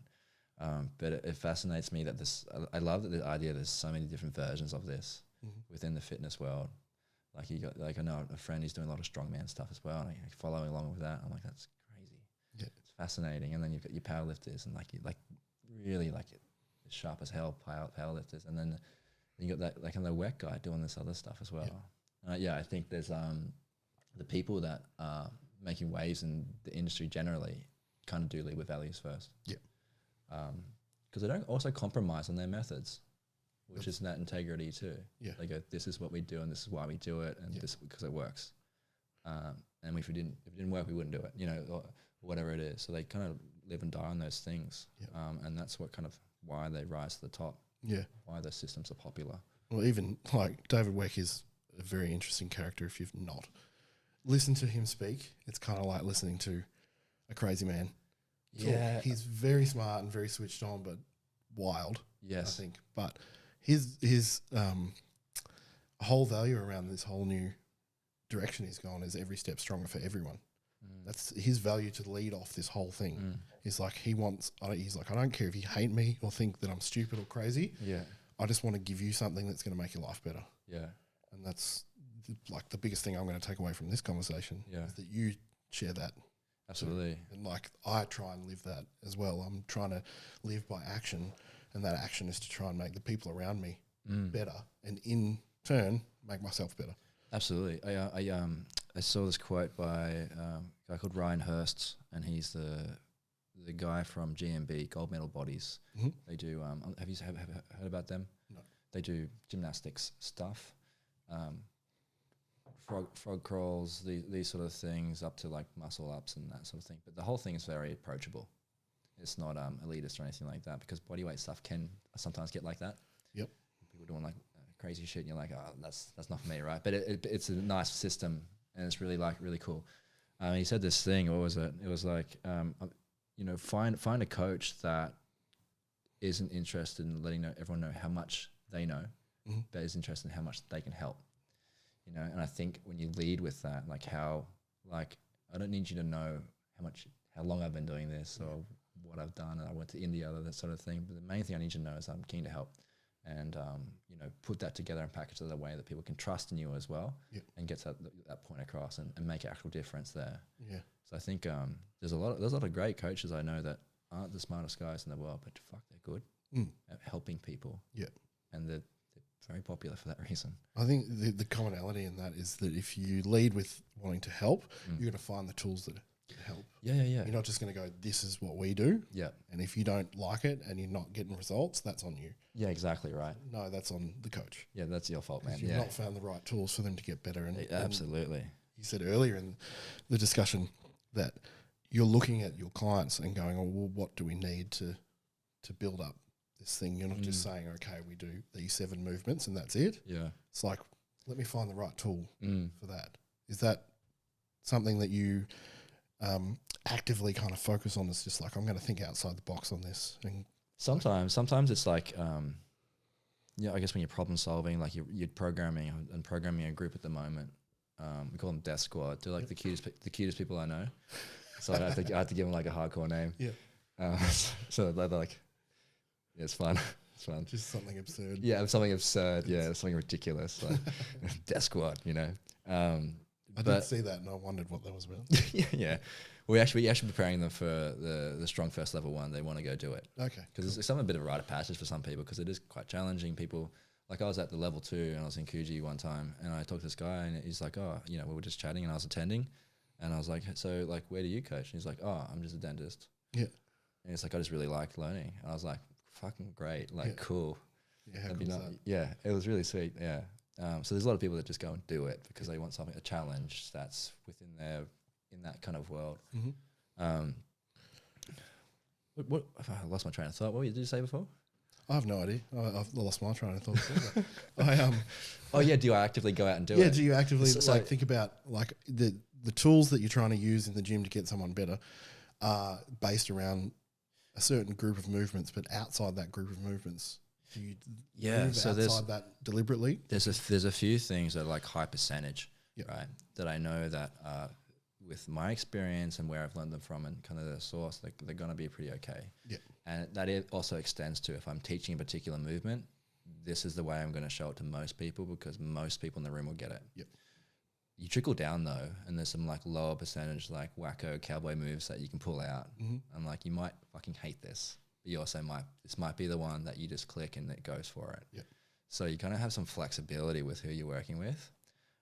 But it fascinates me that I love that the idea there's so many different versions of this within the fitness world. Like you got, like I know a friend who's doing a lot of strongman stuff as well, and I follow along with that. I'm like, that's crazy. Yeah, it's fascinating. And then you've got your powerlifters and like really like as sharp as hell powerlifters, and then you got that like the wet guy doing this other stuff as well. I think there's the people that are making waves in the industry generally kind of do lead with values first. Yeah. Because they don't also compromise on their methods, which is that integrity too. Yeah. They go, this is what we do and this is why we do it and this because it works. And if it didn't work, we wouldn't do it, you know, or whatever it is. So they kind of live and die on those things. And that's what kind of why they rise to the top. Yeah. Why those systems are popular.
Well, even like David Weck is a very interesting character if you've not listened to him speak. It's kind of like listening to a crazy man. Yeah. He's very smart and very switched on, but wild. Yes. I think. But his whole value around this whole new direction he's gone is every step stronger for everyone. That's his value to lead off this whole thing. He's like, he's like, I don't care if you hate me or think that I'm stupid or crazy. Yeah. I just want to give you something that's going to make your life better. Yeah. And that's like the biggest thing I'm going to take away from this conversation is that you share that.
Absolutely.
And like, I try and live that as well. I'm trying to live by action, and that action is to try and make the people around me better, and in turn, make myself better.
Absolutely. I saw this quote by a guy called Ryan Hurst, and he's the guy from GMB, Gold Medal Bodies. They do, have you heard about them? No. They do gymnastics stuff. Frog crawls, these sort of things, up to like muscle ups and that sort of thing. But the whole thing is very approachable. It's not elitist or anything like that, because bodyweight stuff can sometimes get like that. Yep. People doing like crazy shit, and you're like, oh, that's not for me, right? But it's a nice system, and it's really cool. He said this thing. What was it? It was like, you know, find a coach that isn't interested in letting everyone know how much they know, but is interested in how much they can help. You know, and I think when you lead with that, I don't need you to know how long I've been doing this or what I've done. I went to India, that sort of thing. But the main thing I need you to know is I'm keen to help, and you know, put that together and package it in a way that people can trust in you as well, and get that point across and make an actual difference there. Yeah. So I think there's a lot of great coaches I know that aren't the smartest guys in the world, but fuck, they're good at helping people. Yeah. And they're very popular for that reason.
I think the commonality in that is that if you lead with wanting to help, you're going to find the tools that help. Yeah. You're not just going to go, this is what we do. Yeah. And if you don't like it and you're not getting results, that's on you.
Yeah, exactly right.
No, that's on the coach.
Yeah, that's your fault, man.
You've not found the right tools for them to get better. And
absolutely.
you said earlier in the discussion that you're looking at your clients and going, oh, well, what do we need to build up this thing? You're not just saying, okay, we do these 7 movements and that's it.
Yeah.
It's like, let me find the right tool for that. Is that something that you actively kind of focus on? It's just like, I'm going to think outside the box on this. And
sometimes it's like, I guess when you're problem solving, like you're programming a group at the moment. We call them Death Squad. They're like the cutest people I know. So I have to give them like a hardcore name.
Yeah.
So they're like, yeah, it's fun. It's fun.
Just something absurd.
Yeah, something absurd. Yeah, something ridiculous. Like Death Squad,
I did see that and I wondered what that was about.
yeah. We actually preparing them for the Strong First Level 1. They want to go do it.
Okay.
Because it's some a bit of a rite of passage for some people because it is quite challenging. People, like I was at the level 2 and I was in Coogee one time and I talked to this guy and he's like, oh, we were just chatting and I was attending and I was like, so like, where do you coach? And he's like, oh, I'm just a dentist.
Yeah.
And it's like, I just really liked learning. And I was like, fucking great. Like, cool.
Yeah, how cool is that?
Yeah, it was really sweet. Yeah. So there's a lot of people that just go and do it because they want something, a challenge that's in that kind of world.
Mm-hmm.
What I lost my train of thought. What did you say before?
I have no idea. I've lost my train of thought.
Oh yeah, do I actively go out and do it?
Yeah, do you actively think about like the tools that you're trying to use in the gym to get someone better are based around a certain group of movements, but outside that group of movements, do you move outside that deliberately?
There's a few things that are like high percentage, right? That I know that with my experience and where I've learned them from and kind of the source, they're going to be pretty okay.
Yeah.
And that it also extends to if I'm teaching a particular movement, this is the way I'm going to show it to most people because most people in the room will get it.
Yep.
You trickle down though, and there's some like lower percentage like wacko cowboy moves that you can pull out.
Mm-hmm.
I'm like, you might fucking hate this, but you also this might be the one that you just click and it goes for it.
Yep.
So you kind of have some flexibility with who you're working with.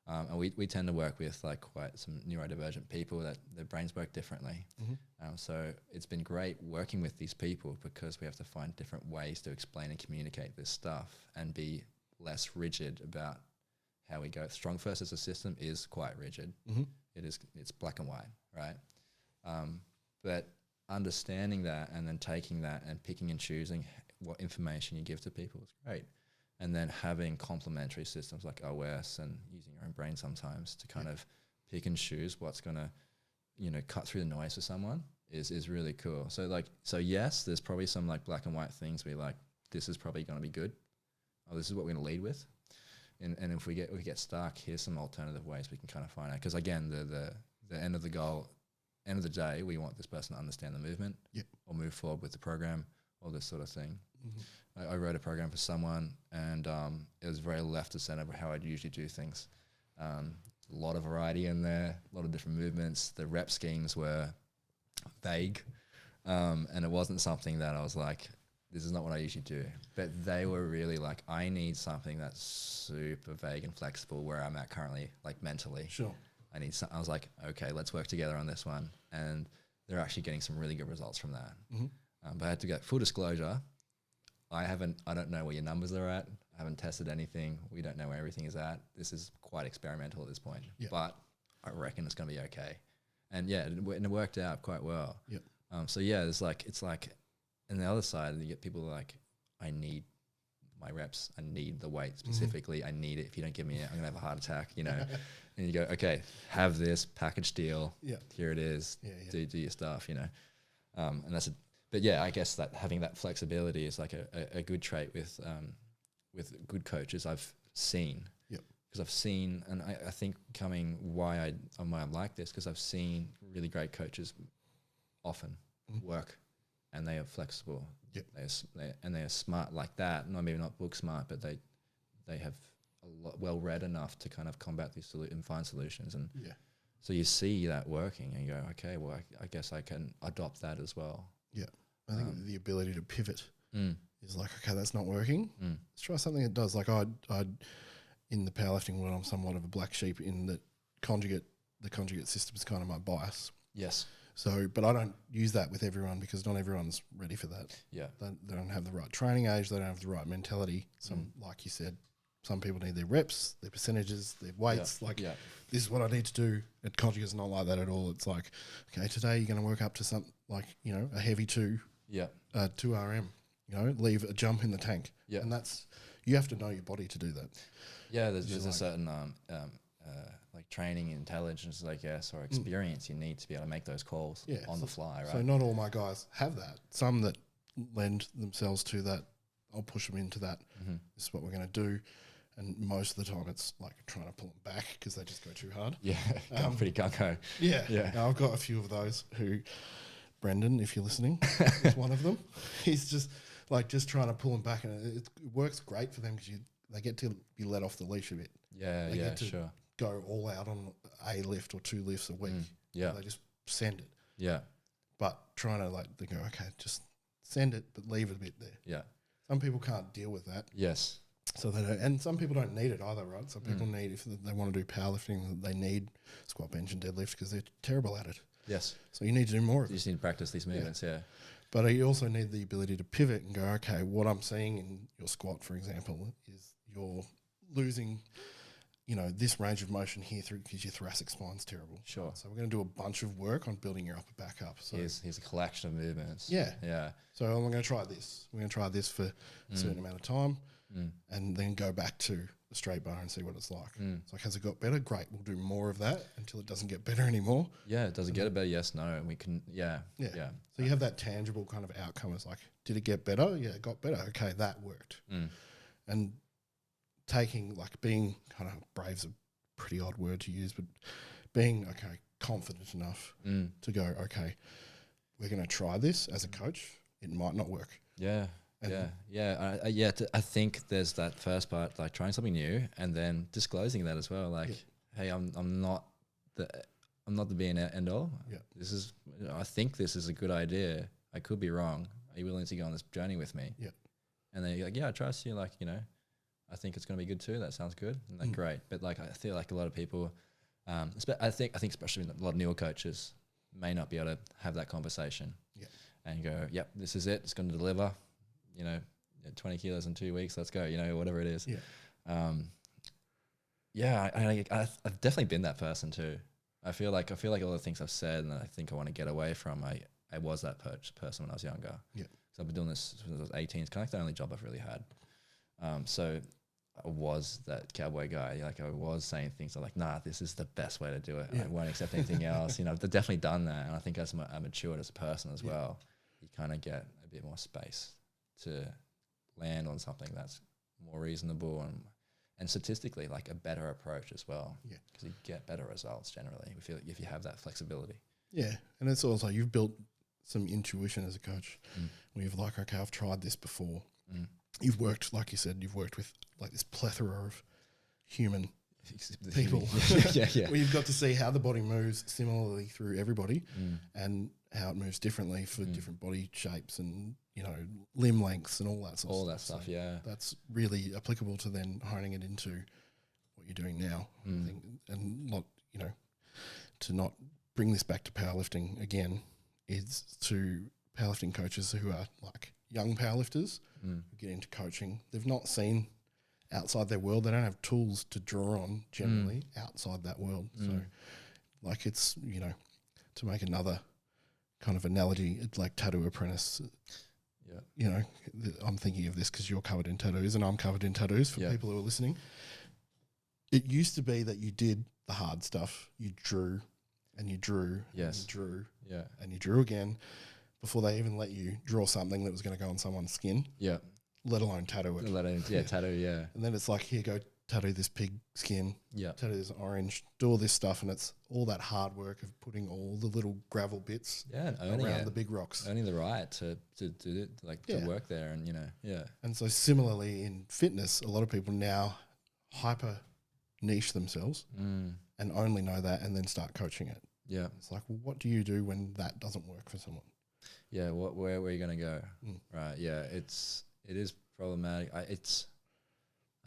And we tend to work with like quite some neurodivergent people that their brains work differently.
Mm-hmm.
So it's been great working with these people because we have to find different ways to explain and communicate this stuff and be less rigid about how we go. Strong First as a system is quite rigid.
Mm-hmm.
It's black and white, right? But understanding that and then taking that and picking and choosing what information you give to people is great. And then having complementary systems like OS and using your own brain sometimes to kind of pick and choose what's going to, cut through the noise for someone is really cool. So yes, there's probably some like black and white things where like, this is probably going to be good. Oh, this is what we're going to lead with. And if we get stuck, here's some alternative ways we can kind of find out. Because again, the end of the goal, end of the day, we want this person to understand the movement or move forward with the program or this sort of thing.
Mm-hmm.
I wrote a program for someone and it was very left of center of how I'd usually do things. A lot of variety in there, a lot of different movements. The rep schemes were vague and it wasn't something that I was like, this is not what I usually do. But they were really like, I need something that's super vague and flexible where I'm at currently, like mentally.
Sure.
I was like, okay, let's work together on this one. And they're actually getting some really good results from that.
Mm-hmm.
But I had to get full disclosure. I don't know where your numbers are at. I haven't tested anything. We don't know where everything is at. This is quite experimental at this point, but I reckon it's going to be okay. And it worked out quite well.
Yep.
So it's like, and the other side, you get people like, I need my reps. I need the weight specifically. I need it. If you don't give me it, I'm going to have a heart attack, and you go, okay, have this package deal. Yeah. Here it is. Do your stuff, and that's but I guess that having that flexibility is like a good trait with good coaches I've seen.
Yep.
Because I've seen, and I think why I'm like this, because I've seen really great coaches often work, and they are flexible.
Yep.
They are smart like that. No, maybe not book smart, but they have well read enough to kind of combat these and find solutions. And so you see that working, and you go, okay, well, I guess I can adopt that as well.
Yeah, I think the ability to pivot is like, okay, that's not working. Let's try something that does. Like I'd in the powerlifting world, I'm somewhat of a black sheep in that the conjugate system is kind of my bias.
Yes.
So, but I don't use that with everyone because not everyone's ready for that.
Yeah.
They don't have the right training age. They don't have the right mentality. Some, like you said, some people need their reps, their percentages, their weights.
Yeah.
Like, this is what I need to do. At Conjugate, it's not like that at all. It's like, okay, today you're going to work up to something like, you know, a heavy 2 RM, you know, leave a jump in the tank.
Yeah.
And that's, you have to know your body to do that.
Yeah, there's a certain like training intelligence, I guess, or experience you need to be able to make those calls on the fly, right?
So not all my guys have that. Some that lend themselves to that, I'll push them into that. This is what we're going to do. And most of the time it's like trying to pull them back because they just go too hard.
Yeah, pretty gung-ho.
Yeah. Now, I've got a few of those who, Brendan, if you're listening, is one of them. He's just trying to pull them back, and it works great for them because they get to be let off the leash a bit.
Yeah,
they get to
sure.
go all out on a lift or 2 lifts a week. They just send it.
Yeah.
But trying to they go, okay, just send it, but leave it a bit there.
Yeah.
Some people can't deal with that.
Yes.
So they don't, and some people don't need it either, right? Some people need, if they want to do powerlifting, they need squat, bench, and deadlift because they're terrible at it.
Yes.
So you need to do more of it.
You just need to practice these movements,
But you also need the ability to pivot and go, okay, what I'm seeing in your squat, for example, is you're losing, you know, this range of motion here through because your thoracic spine's terrible.
Sure.
So we're going to do a bunch of work on building your upper back up. So
here's a collection of movements.
Yeah.
Yeah.
So I'm going to try this. We're going to try this for a certain amount of time and then go back to the straight bar and see what it's like. It's like, has it got better? Great. We'll do more of that until it doesn't get better anymore.
Yeah. Does it get better? Yes, no. And we can, yeah.
So you have that tangible kind of outcome. It's like, did it get better? Yeah, it got better. Okay, that worked. And being kind of brave's a pretty odd word to use, but being, confident enough to go, okay, we're going to try this as a coach. It might not work.
Yeah. I think there's that first part, like trying something new and then disclosing that as well. Like, hey, I'm not the be and end all. Yeah. This is, I think this is a good idea. I could be wrong. Are you willing to go on this journey with me? Yeah. And then you're like, yeah, I trust you. Like, you know, I think it's going to be good too. That sounds good. And that's great. But like, I feel like a lot of people, I think especially a lot of newer coaches may not be able to have that conversation. Yeah. And go, yep, this is it. It's going to deliver, you know, 20 kilos in 2 weeks. Let's go, you know, whatever it is. Yeah. I've definitely been that person too. I feel like all the things I've said and I think I want to get away from, I was that person when I was younger. Yeah. So I've been doing this since I was 18. It's kind of like the only job I've really had. So I was that cowboy guy. Like I was saying things like, nah, this is the best way to do it. I won't accept anything else. You know, I've definitely done that. And I think as I matured as a person as well, you kind of get a bit more space to land on something that's more reasonable and statistically like a better approach as well. Yeah. Because you get better results generally if you have that flexibility. Yeah.
And it's also, you've built some intuition as a coach. Where you've like, okay, I've tried this before. You've worked, like you said, you've worked with like this plethora of human people. Where you've got to see how the body moves similarly through everybody and how it moves differently for different body shapes and, you know, limb lengths and all that sort of stuff. All that stuff, so that's really applicable to then honing it into what you're doing now. I think, and not, you know, to not bring this back to powerlifting again is to powerlifting coaches who are like young powerlifters who get into coaching. They've not seen outside their world. They don't have tools to draw on generally outside that world. So like it's, you know, to make another kind of analogy, it's like tattoo apprentice. You know, I'm thinking of this because you're covered in tattoos and I'm covered in tattoos for people who are listening. It used to be that you did the hard stuff. You drew and you drew and you drew and you drew again before they even let you draw something that was going to go on someone's skin. Yeah. Let alone tattoo it. Tattoo, And then it's like, here, go tattoo this pig skin. Yeah. Tattoo this orange. Do all this stuff, and it's all that hard work of putting all the little gravel bits
and
around the big rocks.
Earning the right to do it, like to work there and, you know,
And so similarly in fitness, a lot of people now hyper niche themselves and only know that and then start coaching it. Yeah. It's like, well, what do you do when that doesn't work for someone?
Yeah, where are you going to go? Right, yeah, it is problematic. I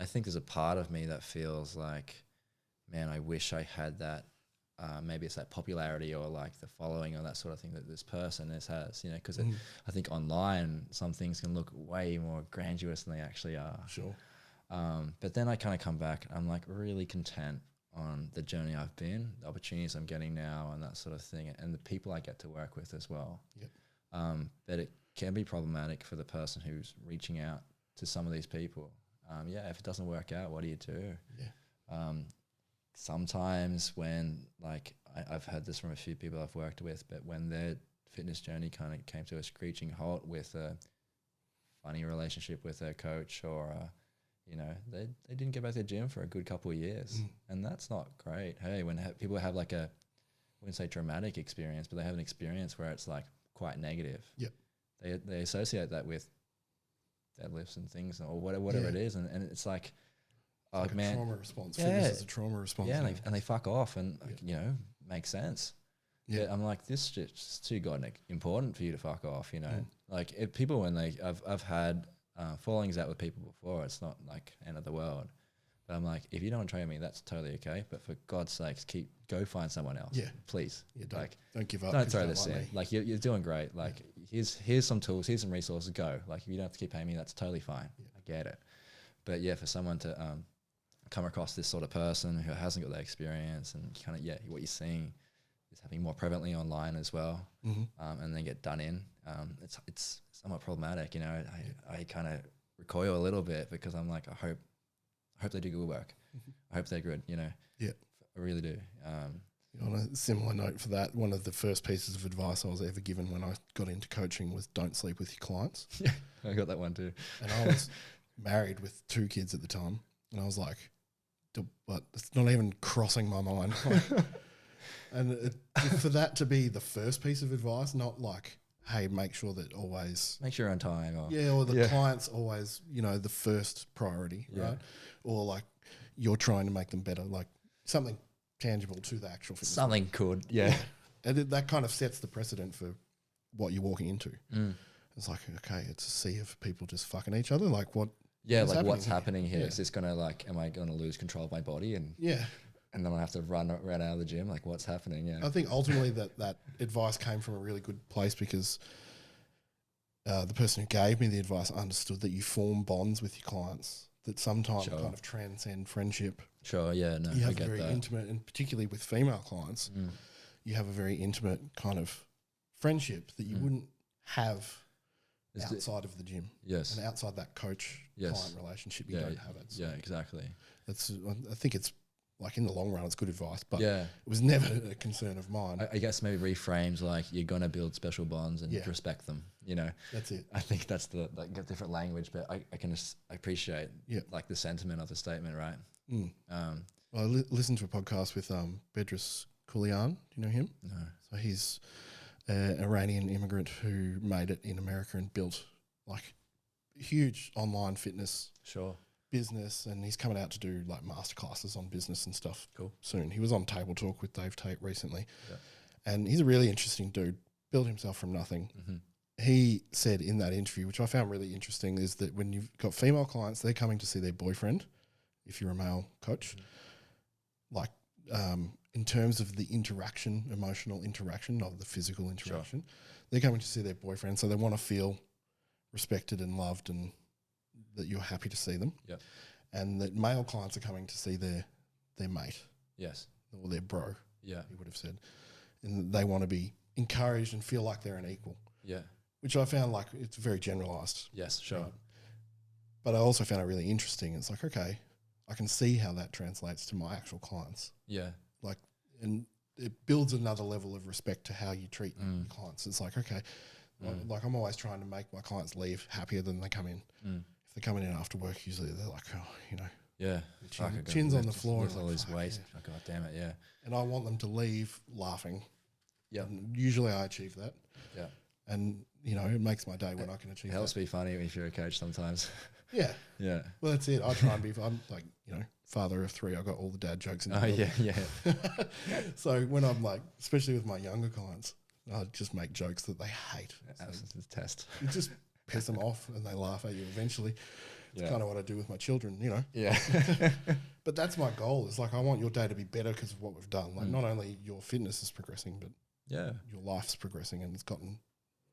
think there's a part of me that feels like, man, I wish I had that. Maybe it's that popularity or like the following or that sort of thing that this person has, you know, because I think online some things can look way more grandiose than they actually are. Sure. But then I kind of come back, I'm like really content on the journey I've been, the opportunities I'm getting now and that sort of thing, and the people I get to work with as well.
Yep.
But it can be problematic for the person who's reaching out to some of these people. If it doesn't work out, what do you do?
Yeah.
Sometimes when, like, I've heard this from a few people I've worked with, but when their fitness journey kind of came to a screeching halt with a funny relationship with their coach, or they didn't get back to the gym for a good couple of years, and that's not great. Hey, when people have like I wouldn't say traumatic experience, but they have an experience where it's like quite negative.
Yep.
They associate that with deadlifts and things, or whatever it is, and it's like, oh
like
man,
a trauma response. Fitness is a trauma response.
Yeah, and they fuck off, and makes sense. Yeah, I'm like, this shit's too goddamn important for you to fuck off. Like if people when I've had fallings out with people before. It's not like end of the world. But I'm like, if you don't train me, that's totally okay. But for God's sakes, go find someone else.
Yeah,
please.
Yeah, don't give up.
Don't throw this in. Like you're doing great. Like here's some tools, here's some resources. Go. Like if you don't have to keep paying me, that's totally fine. Yeah. I get it. But yeah, for someone to come across this sort of person who hasn't got that experience and kind of what you're seeing is happening more prevalently online as well, and then get done in. It's somewhat problematic. I kind of recoil a little bit because I'm like, I hope they do good work. I hope they're good.
Yeah,
I really do.
On a similar note for that, one of the first pieces of advice I was ever given when I got into coaching was don't sleep with your clients.
Yeah, I got that one too.
And I was married with 2 kids at the time, and I was like, but it's not even crossing my mind. And for that to be the first piece of advice, not like, hey, make sure that always...
Make sure you're on time.
Or the client's always, the first priority, right? Or like you're trying to make them better, like something tangible to the actual fitness.
Something could, yeah.
And that kind of sets the precedent for what you're walking into. It's like, okay, it's a sea of people just fucking each other. Like what...
Yeah, like what's happening here? Is this going to am I going to lose control of my body? And and then I have to run out of the gym? Like what's happening? Yeah.
I think ultimately that advice came from a really good place because the person who gave me the advice understood that you form bonds with your clients that sometimes kind of transcend friendship.
Sure, yeah, no,
you have a very intimate, and particularly with female clients, you have a very intimate kind of friendship that you wouldn't have outside of the gym.
Yes.
And outside that coach-client relationship, you don't have it.
So exactly.
I think it's like in the long run, it's good advice, but
it
was never a concern of mine.
I guess maybe reframes like you're going to build special bonds and respect them,
That's it.
I think that's the different language, but I can appreciate like the sentiment of the statement, right?
Well, I listened to a podcast with Bedros Koulian. Do you know him?
No.
So he's an Iranian immigrant who made it in America and built like huge online fitness business, and he's coming out to do like masterclasses on business and stuff soon. He was on Table Talk with Dave Tate recently, and he's a really interesting dude, built himself from nothing. He said in that interview, which I found really interesting, is that when you've got female clients, they're coming to see their boyfriend, if you're a male coach, like in terms of the interaction, emotional interaction, not the physical interaction, they're coming to see their boyfriend, so they want to feel respected and loved and that you're happy to see them. And that male clients are coming to see their mate. Or their bro, he would have said. And they want to be encouraged and feel like they're an equal. Which I found like it's very generalised. Right? But I also found it really interesting. It's like, okay, I can see how that translates to my actual clients. Like, and it builds another level of respect to how you treat your clients. It's like, okay, like I'm always trying to make my clients leave happier than they come in. If they're coming in after work, usually they're like, chins on the floor.
With all his weight. God damn it,
And I want them to leave laughing. And usually I achieve that. And, it makes my day when I can achieve that.
It helps be funny if you're a coach sometimes.
Well, that's it. I try and be, I'm like, father of 3, I got all the dad jokes in the book. So when I'm like, especially with my younger clients, I just make jokes that they hate.
It's a test.
You just piss them off and they laugh at you eventually. It's kind of what I do with my children, But that's my goal. It's like I want your day to be better because of what we've done. Like not only your fitness is progressing, but your life's progressing and it's gotten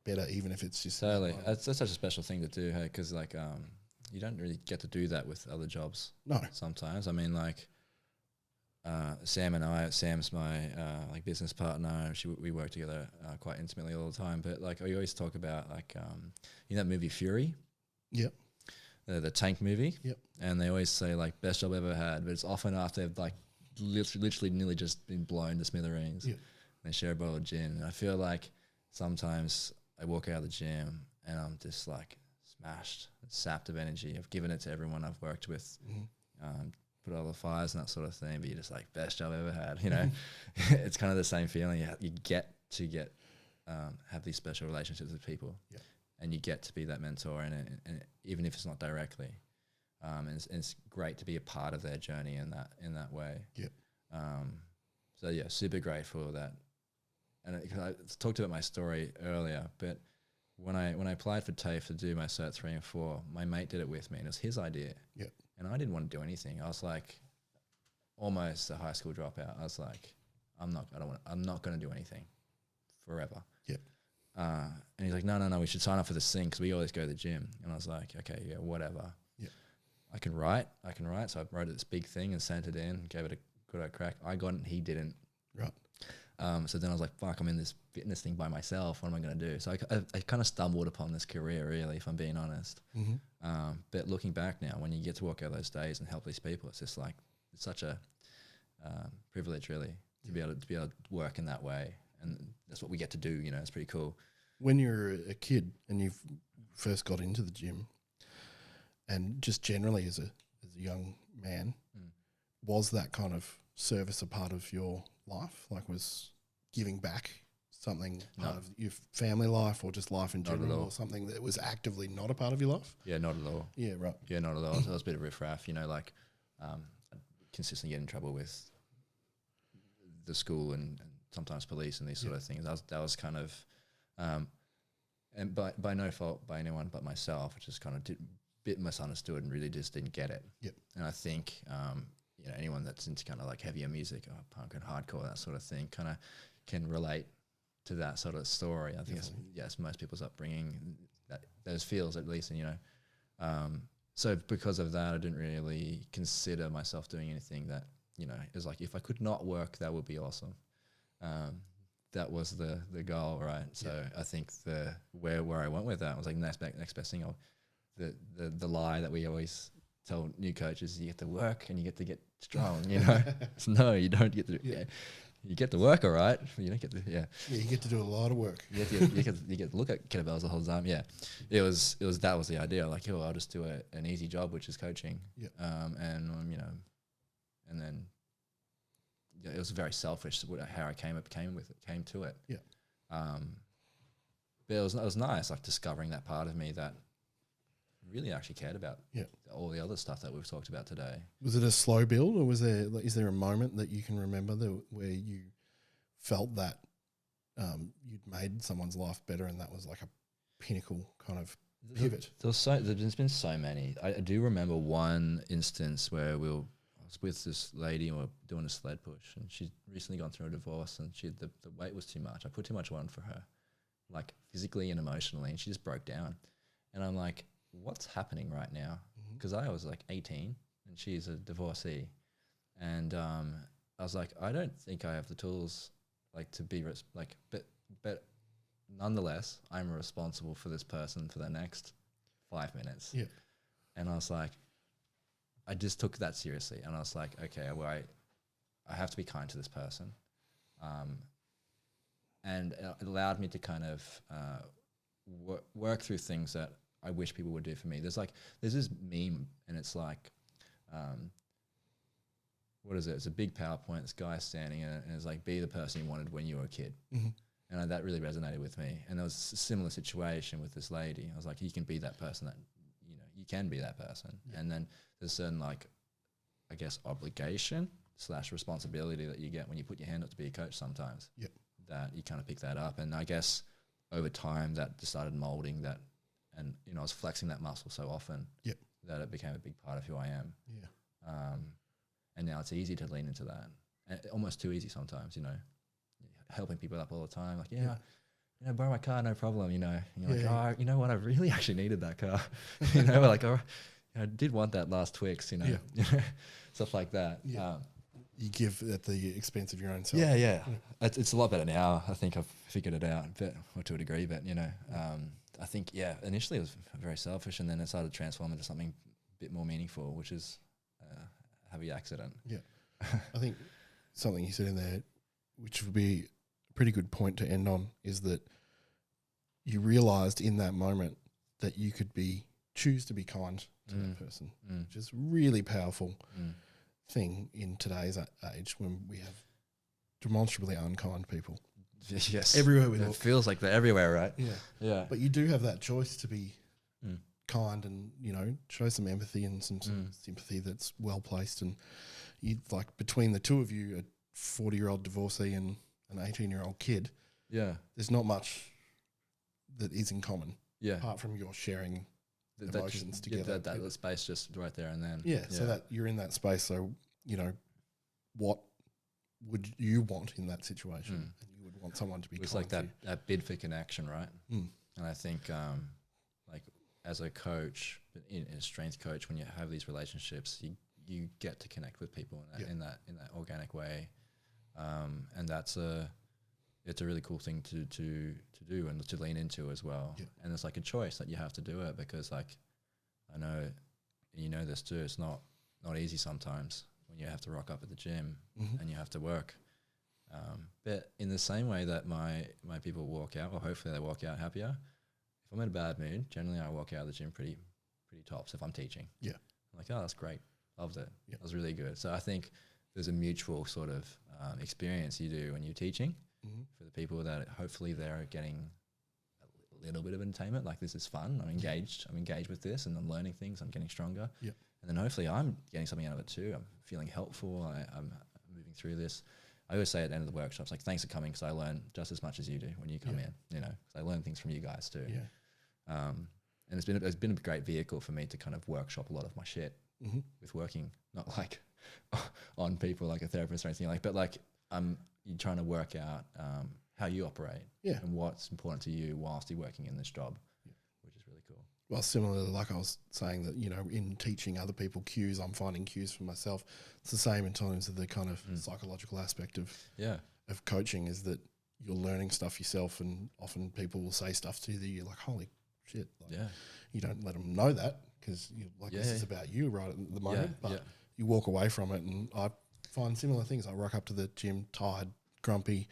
better, even if it's just...
Totally. That's such a special thing to do, hey? Because like you don't really get to do that with other jobs.
No.
Sometimes, I mean, like Sam's my like business partner. We work together quite intimately all the time. But like we always talk about like you know that movie Fury.
Yep.
The tank movie.
Yep.
And they always say like best job ever had, but it's often after they've like literally nearly just been blown to smithereens.
Yep.
They share a bottle of gin. And I feel like sometimes I walk out of the gym and I'm just like smashed, sapped of energy. I've given it to everyone I've worked with, put all the fires and that sort of thing. But you're just like best job ever had. You know, it's kind of the same feeling. You get to have these special relationships with people, and you get to be that mentor, and even if it's not directly, and it's great to be a part of their journey in that way.
Yep.
So yeah, super grateful that. And I talked about my story earlier, but when I applied for TAFE to do my Cert 3 and 4, my mate did it with me, and it was his idea.
Yep.
And I didn't want to do anything. I was like, almost a high school dropout. I was like, I'm not going to do anything forever.
Yep.
And he's like, no, we should sign up for this thing because we always go to the gym. And I was like, okay, yeah, whatever.
Yep. I
can write. So I wrote this big thing and sent it in, gave it a good old crack. I got it, he didn't.
Right.
So then I was like, fuck, I'm in this fitness thing by myself. What am I going to do? So I kind of stumbled upon this career, really, if I'm being honest.
Mm-hmm.
But looking back now, when you get to walk out those days and help these people, it's just like, it's such a privilege, really, to be able to work in that way. And that's what we get to do, you know, it's pretty cool.
When you're a kid and you first got into the gym, and just generally as a young man, was that kind of service a part of your life? Like, was giving back something part of your family life, or just life in general, or something that was actively not a part of your life?
Yeah, not at all.
Yeah, right.
Yeah, not at all. So I was a bit of riffraff, you know, like I'd consistently get in trouble with the school and sometimes police and these sort of things. That was kind of, and by no fault by anyone but myself, which is kind of bit misunderstood and really just didn't get it.
Yep.
And I think, you know, anyone that's into kind of like heavier music or punk and hardcore, that sort of thing, kind of can relate to that sort of story. I think it's most people's upbringing, those feels at least, and, you know, so because of that, I didn't really consider myself doing anything that, you know, is like, if I could not work, that would be awesome. That was the goal, right? So I think where I went with that was like next best thing. The lie that we always tell new coaches, you get to work and you get to get strong, you know. No, you don't get to. Yeah. You get to work, all right. You don't get to. Yeah.
Yeah, you get to do a lot of work.
You get to look at kettlebells the whole time. Yeah. It was that was the idea. Like, I'll just do an easy job, which is coaching.
Yeah.
And you know, and then it was very selfish how I came to it.
Yeah.
But it was nice, like discovering that part of me that really actually cared about all the other stuff that we've talked about today.
Was it a slow build, or is there a moment that you can remember where you felt that you'd made someone's life better, and that was like a pinnacle kind of pivot?
There's been so many. I do remember one instance where I was with this lady and we were doing a sled push, and she'd recently gone through a divorce, and the weight was too much. I put too much on for her, like physically and emotionally, and she just broke down. And I'm like, what's happening right now? Because I was like 18 and she's a divorcee, and I was like, I don't think I have the tools like to be but nonetheless, I'm responsible for this person for the next 5 minutes.
Yeah.
And I was like, I just took that seriously, and I was like, okay, well, I have to be kind to this person, and it allowed me to kind of work through things that I wish people would do for me. There's this meme, and it's like, what is it? It's a big PowerPoint. This guy standing in it, and it's like, be the person you wanted when you were a kid. Mm-hmm. And that really resonated with me. And there was a similar situation with this lady. I was like, you can be that person that, you know, you can be that person. Yeah. And then there's certain, like, I guess, obligation / responsibility that you get when you put your hand up to be a coach sometimes.
Yep. That
you kind of pick that up. And I guess over time that just started molding that. And, you know, I was flexing that muscle so often that it became a big part of who I am.
Yeah.
And now it's easy to lean into that. And almost too easy sometimes, you know, helping people up all the time. Like, you know, borrow my car, no problem, you know. And you're like, oh, you know what, I really actually needed that car. You know, like, I did want that last Twix, stuff like that.
Yeah. You give at the expense of your own self.
Yeah. It's a lot better now. I think I've figured it out, or to a degree, but I think, initially it was very selfish, and then it started to transform into something a bit more meaningful, which is a happy accident.
Yeah. I think something you said in there, which would be a pretty good point to end on, is that you realised in that moment that you could choose to be kind to that person, which is really powerful thing in today's age when we have demonstrably unkind people.
Yes.
Everywhere we
it
look.
feels like they're everywhere, right?
Yeah. But you do have that choice to be kind and, show some empathy and some sympathy that's well placed. And you, like, between the two of you, a 40-year-old divorcee and an 18-year-old kid, there's not much that is in common. Apart from your sharing emotions together.
That space just right there and then.
So that you're in that space. So, what would you want in that situation? And you would want someone to be
It's
kind
like that bid for connection, right? And I think, like, as a coach, in a strength coach, when you have these relationships, you get to connect with people in that organic way. And it's a really cool thing to do and to lean into as well. And it's like a choice that you have to do it, because, like, I know, you know this too, it's not easy sometimes when you have to rock up at the gym and you have to work. But in the same way that my people walk out, or hopefully they walk out happier, if I'm in a bad mood, generally I walk out of the gym pretty tops if I'm teaching. I'm like, oh, that's great. Loved it. That was really good. So I think there's a mutual sort of experience you do when you're teaching for the people that hopefully they're getting a little bit of entertainment. Like, this is fun. I'm engaged with this and I'm learning things. I'm getting stronger. And then hopefully I'm getting something out of it too. I'm feeling helpful. I'm moving through this. I always say at the end of the workshops, like, thanks for coming, because I learn just as much as you do when you come in, because I learn things from you guys too. And it's been a great vehicle for me to kind of workshop a lot of my shit with working, not like on people like a therapist or anything, like, but like you're trying to work out how you operate and what's important to you whilst you're working in this job, which is really cool.
Well, similarly, like I was saying, that, in teaching other people cues, I'm finding cues for myself. It's the same in terms of the kind of psychological aspect of coaching, is that you're learning stuff yourself, and often people will say stuff to you that you're like, holy shit. Like, you don't let them know that, because this is about you right at the moment, but you walk away from it. And I find similar things. I rock up to the gym tired, grumpy,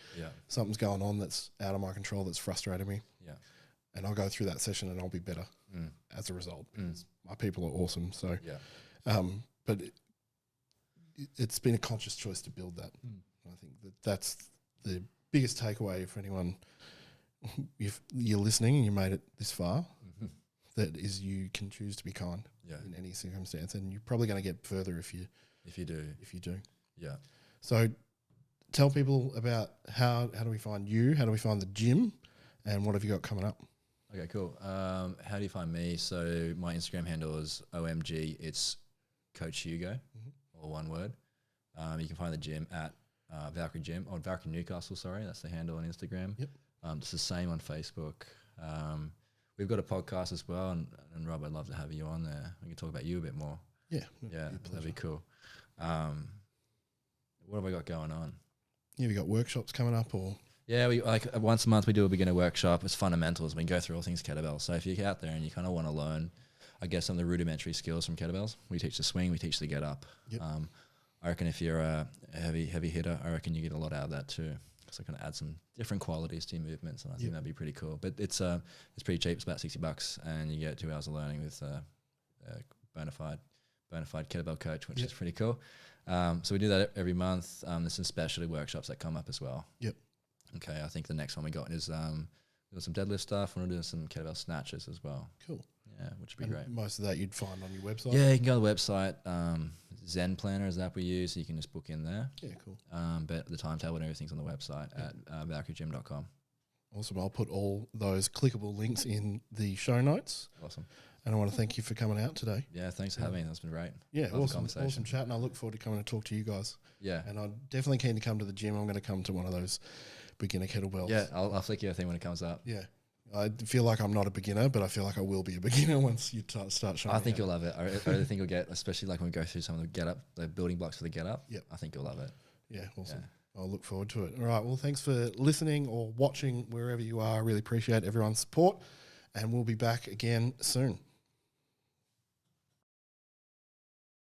something's going on that's out of my control, that's frustrating me. And I'll go through that session and I'll be better as a result. My people are awesome. So, but it's been a conscious choice to build that. I think that's the biggest takeaway for anyone. If you're listening and you made it this far, that is, you can choose to be kind in any circumstance, and you're probably going to get further if you do. So tell people about how do we find you? How do we find the gym? And what have you got coming up?
Okay, cool. How do you find me? So my Instagram handle is OMG. It's Coach Hugo, all one word. You can find the gym at Valkyrie Gym, or Valkyrie Newcastle, sorry. That's the handle on Instagram. It's the same on Facebook. We've got a podcast as well, and Rob, I'd love to have you on there. We can talk about you a bit more. That'd be cool. What have I got going on?
Have you got workshops coming up, or?
Yeah, we like once a month we do a beginner workshop. It's fundamentals. We can go through all things kettlebell. So if you're out there and you kind of want to learn, I guess, some of the rudimentary skills from kettlebells, we teach the swing, we teach the get up. I reckon if you're a heavy hitter, I reckon you get a lot out of that too. So kind of add some different qualities to your movements, and I think that'd be pretty cool. But it's pretty cheap. It's about $60, and you get 2 hours of learning with a bona fide kettlebell coach, which is pretty cool. So we do that every month. There's some specialty workshops that come up as well. Okay, I think the next one we got is doing some deadlift stuff, and we're doing some kettlebell snatches as well.
Cool.
Yeah, which would be great.
Most of that you'd find on your website?
Yeah, you can go to the website. Zen Planner is the app we use, so you can just book in there.
Yeah, cool.
But the timetable and everything's on the website at valkyriegym.com.
Awesome. I'll put all those clickable links in the show notes.
Awesome.
And I want to thank you for coming out today.
Yeah, thanks for having me. That's been great.
Yeah, awesome chat, and I look forward to coming to talk to you guys.
Yeah.
And I'm definitely keen to come to the gym. I'm going to come to one of those beginner kettlebells.
Yeah, I'll flick you a thing when it comes up.
Yeah. I feel like I'm not a beginner, but I feel like I will be a beginner once you start showing
I
me
think
how.
you'll love it. I really think you'll get, especially like when we go through some of the building blocks for the get up.
Yep.
I think you'll love it.
Yeah, awesome. I'll look forward to it. All right, well, thanks for listening or watching wherever you are. I really appreciate everyone's support, and we'll be back again soon.